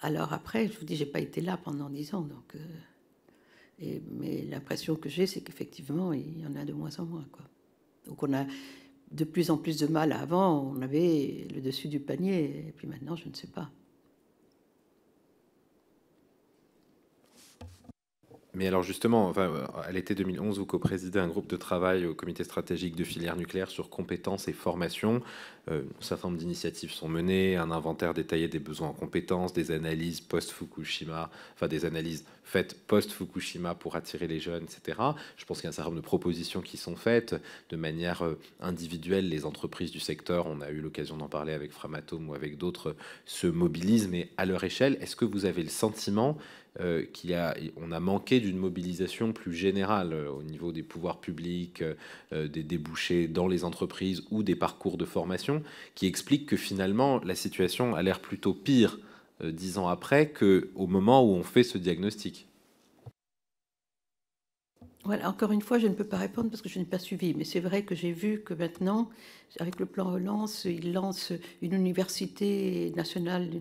Alors après, je vous dis, j'ai pas été là pendant 10 ans. Donc, mais l'impression que j'ai, c'est qu'effectivement, il y en a de moins en moins, quoi. Donc on a de plus en plus de mal. Avant, on avait le dessus du panier, et puis maintenant, je ne sais pas. Mais alors justement, enfin, à l'été 2011, vous co-présidez un groupe de travail au comité stratégique de filière nucléaire sur compétences et formation. Un certain nombre d'initiatives sont menées, un inventaire détaillé des besoins en compétences, des analyses post-Fukushima, enfin des analyses faites post-Fukushima pour attirer les jeunes, etc. Je pense qu'il y a un certain nombre de propositions qui sont faites de manière individuelle. Les entreprises du secteur, on a eu l'occasion d'en parler avec Framatome ou avec d'autres, se mobilisent, mais à leur échelle. Est-ce que vous avez le sentiment on a manqué d'une mobilisation plus générale au niveau des pouvoirs publics, des débouchés dans les entreprises ou des parcours de formation, qui explique que finalement la situation a l'air plutôt pire 10 ans après qu'au moment où on fait ce diagnostic? Voilà, encore une fois, je ne peux pas répondre parce que je n'ai pas suivi, mais c'est vrai que j'ai vu que maintenant, avec le plan relance, il lance une université nationale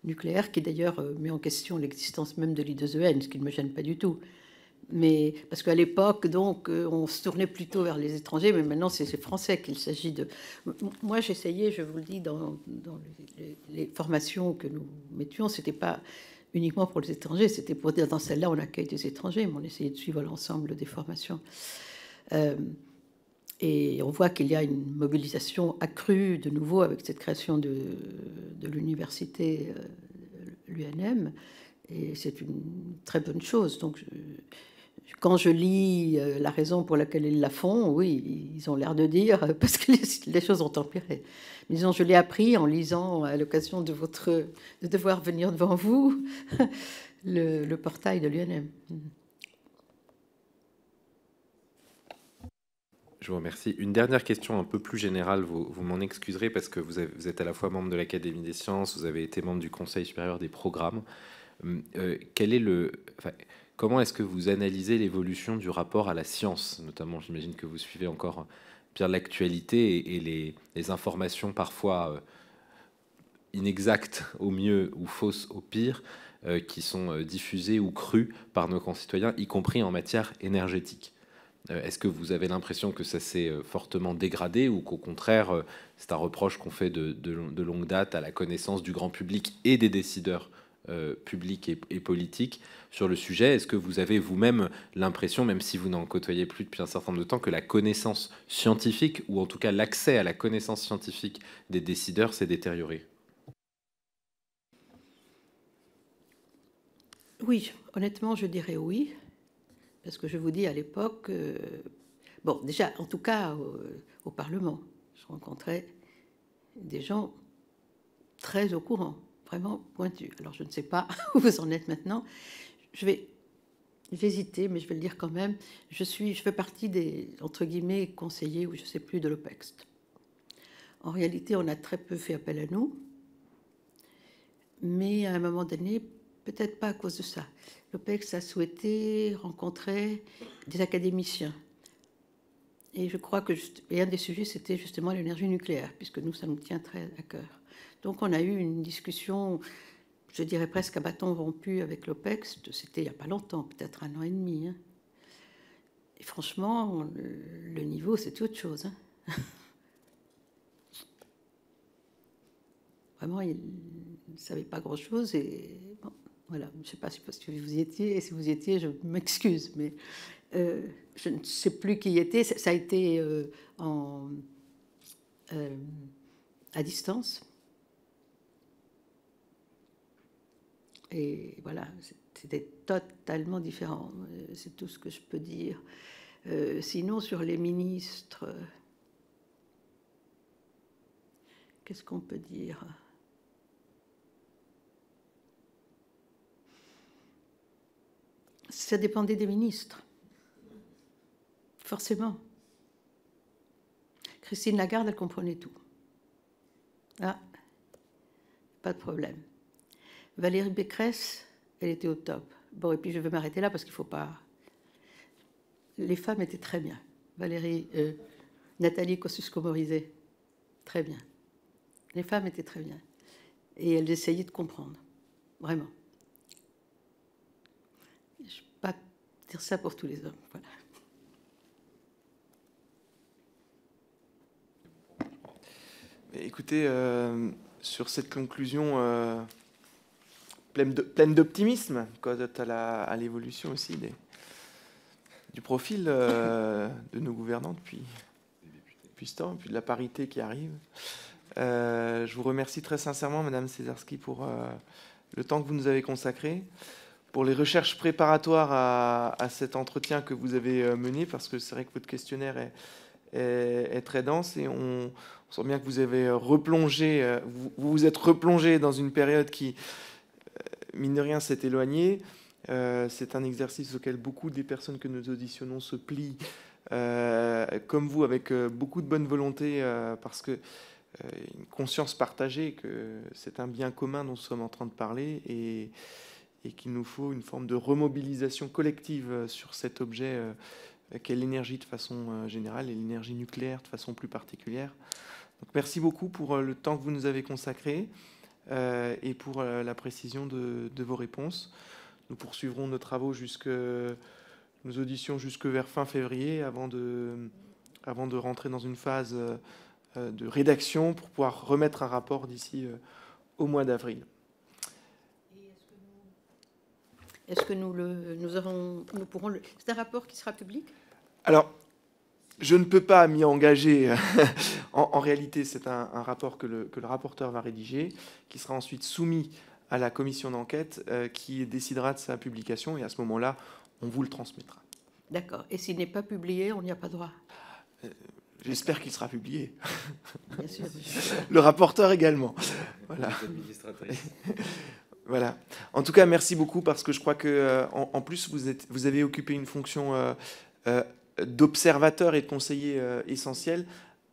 nucléaire qui d'ailleurs met en question l'existence même de l'I2EN, ce qui ne me gêne pas du tout. Mais parce qu'à l'époque, donc, on se tournait plutôt vers les étrangers, mais maintenant c'est français qu'il s'agit de. Moi, j'essayais, je vous le dis, dans les formations que nous mettions, c'était pas uniquement pour les étrangers, c'était pour dire dans celle-là on accueille des étrangers, mais on essayait de suivre l'ensemble des formations. Et on voit qu'il y a une mobilisation accrue de nouveau avec cette création de l'université, l'UNM, et c'est une très bonne chose. Donc, quand je lis la raison pour laquelle ils la font, oui, ils ont l'air de dire parce que les choses ont empiré. Mais disons, je l'ai appris en lisant à l'occasion de devoir venir devant vous le portail de l'UNM. Je vous remercie. Une dernière question un peu plus générale, vous m'en excuserez parce que vous êtes à la fois membre de l'Académie des sciences, vous avez été membre du Conseil supérieur des programmes. Comment est-ce que vous analysez l'évolution du rapport à la science? Notamment, j'imagine que vous suivez encore bien l'actualité et les informations parfois inexactes au mieux ou fausses au pire, qui sont diffusées ou crues par nos concitoyens, y compris en matière énergétique. Est-ce que vous avez l'impression que ça s'est fortement dégradé ou qu'au contraire, c'est un reproche qu'on fait de longue date à la connaissance du grand public et des décideurs publics et politiques sur le sujet? Est-ce que vous avez vous-même l'impression, même si vous n'en côtoyez plus depuis un certain nombre de temps, que la connaissance scientifique, ou en tout cas l'accès à la connaissance scientifique des décideurs, s'est détérioré? Oui, honnêtement, je dirais oui. Parce que je vous dis, à l'époque, bon, déjà, en tout cas, au Parlement, je rencontrais des gens très au courant, vraiment pointus. Alors, je ne sais pas où vous en êtes maintenant. Je vais hésiter, mais je vais le dire quand même. Je fais partie des, entre guillemets, conseillers, ou je ne sais plus, de l'OPEX. En réalité, on a très peu fait appel à nous. Mais à un moment donné, peut-être pas à cause de ça. L'OPEX a souhaité rencontrer des académiciens. Et je crois que un des sujets, c'était justement l'énergie nucléaire, puisque nous, ça nous tient très à cœur. Donc on a eu une discussion, je dirais presque à bâton rompu avec l'OPEX. C'était il n'y a pas longtemps, peut-être 1 an et demi. Hein. Et franchement, le niveau, c'est autre chose. Hein. Vraiment, il ne savait pas grand-chose. Et bon, voilà, je ne sais pas si vous y étiez. Et si vous y étiez, je m'excuse. Mais je ne sais plus qui y était. Ça a été à distance. Et voilà, c'était totalement différent. C'est tout ce que je peux dire. Sinon, sur les ministres, qu'est-ce qu'on peut dire ? Ça dépendait des ministres, forcément. Christine Lagarde, elle comprenait tout. Ah, pas de problème. Valérie Pécresse, elle était au top. Bon, et puis je vais m'arrêter là parce qu'il ne faut pas... Les femmes étaient très bien. Nathalie Kosciusko-Morizet, très bien. Les femmes étaient très bien. Et elles essayaient de comprendre, vraiment. Je ne vais pas dire ça pour tous les hommes, voilà. Écoutez, sur cette conclusion pleine d'optimisme quant à l'évolution aussi du profil de nos gouvernants depuis ce temps, puis de la parité qui arrive. Je vous remercie très sincèrement, Madame Cesarski, pour le temps que vous nous avez consacré, pour les recherches préparatoires à cet entretien que vous avez mené, parce que c'est vrai que votre questionnaire est très dense et on sent bien que vous avez replongé, vous vous êtes replongé dans une période qui, mine de rien, s'est éloignée. C'est un exercice auquel beaucoup des personnes que nous auditionnons se plient, comme vous, avec beaucoup de bonne volonté, parce que une conscience partagée que c'est un bien commun dont nous sommes en train de parler et qu'il nous faut une forme de remobilisation collective sur cet objet qu'est l'énergie de façon générale et l'énergie nucléaire de façon plus particulière. Donc, merci beaucoup pour le temps que vous nous avez consacré et pour la précision de vos réponses. Nous poursuivrons nos travaux nos auditions jusque vers fin février avant de rentrer dans une phase de rédaction pour pouvoir remettre un rapport d'ici au mois d'avril. Est-ce que nous pourrons c'est un rapport qui sera public? Alors, Je ne peux pas m'y engager. En réalité, c'est un rapport que le rapporteur va rédiger, qui sera ensuite soumis à la commission d'enquête qui décidera de sa publication. Et à ce moment-là, on vous le transmettra. D'accord. Et s'il n'est pas publié, on n'y a pas droit? J'espère qu'il sera publié. Bien sûr. Le rapporteur également. Voilà. Voilà. En tout cas, merci beaucoup parce que je crois que en plus vous avez occupé une fonction d'observateur et de conseiller essentiel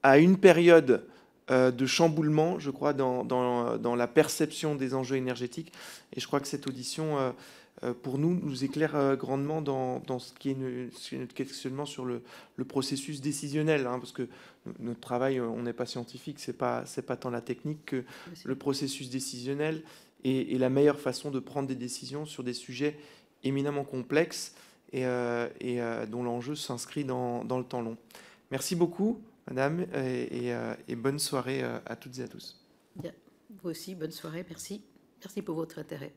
à une période de chamboulement, je crois, dans la perception des enjeux énergétiques. Et je crois que cette audition, pour nous éclaire grandement dans ce qui est notre questionnement sur le processus décisionnel, hein, parce que notre travail, on n'est pas scientifique, c'est pas tant la technique que le processus décisionnel est la meilleure façon de prendre des décisions sur des sujets éminemment complexes et dont l'enjeu s'inscrit dans le temps long. Merci beaucoup, madame, et bonne soirée à toutes et à tous. Bien. Vous aussi, bonne soirée, merci. Merci pour votre intérêt.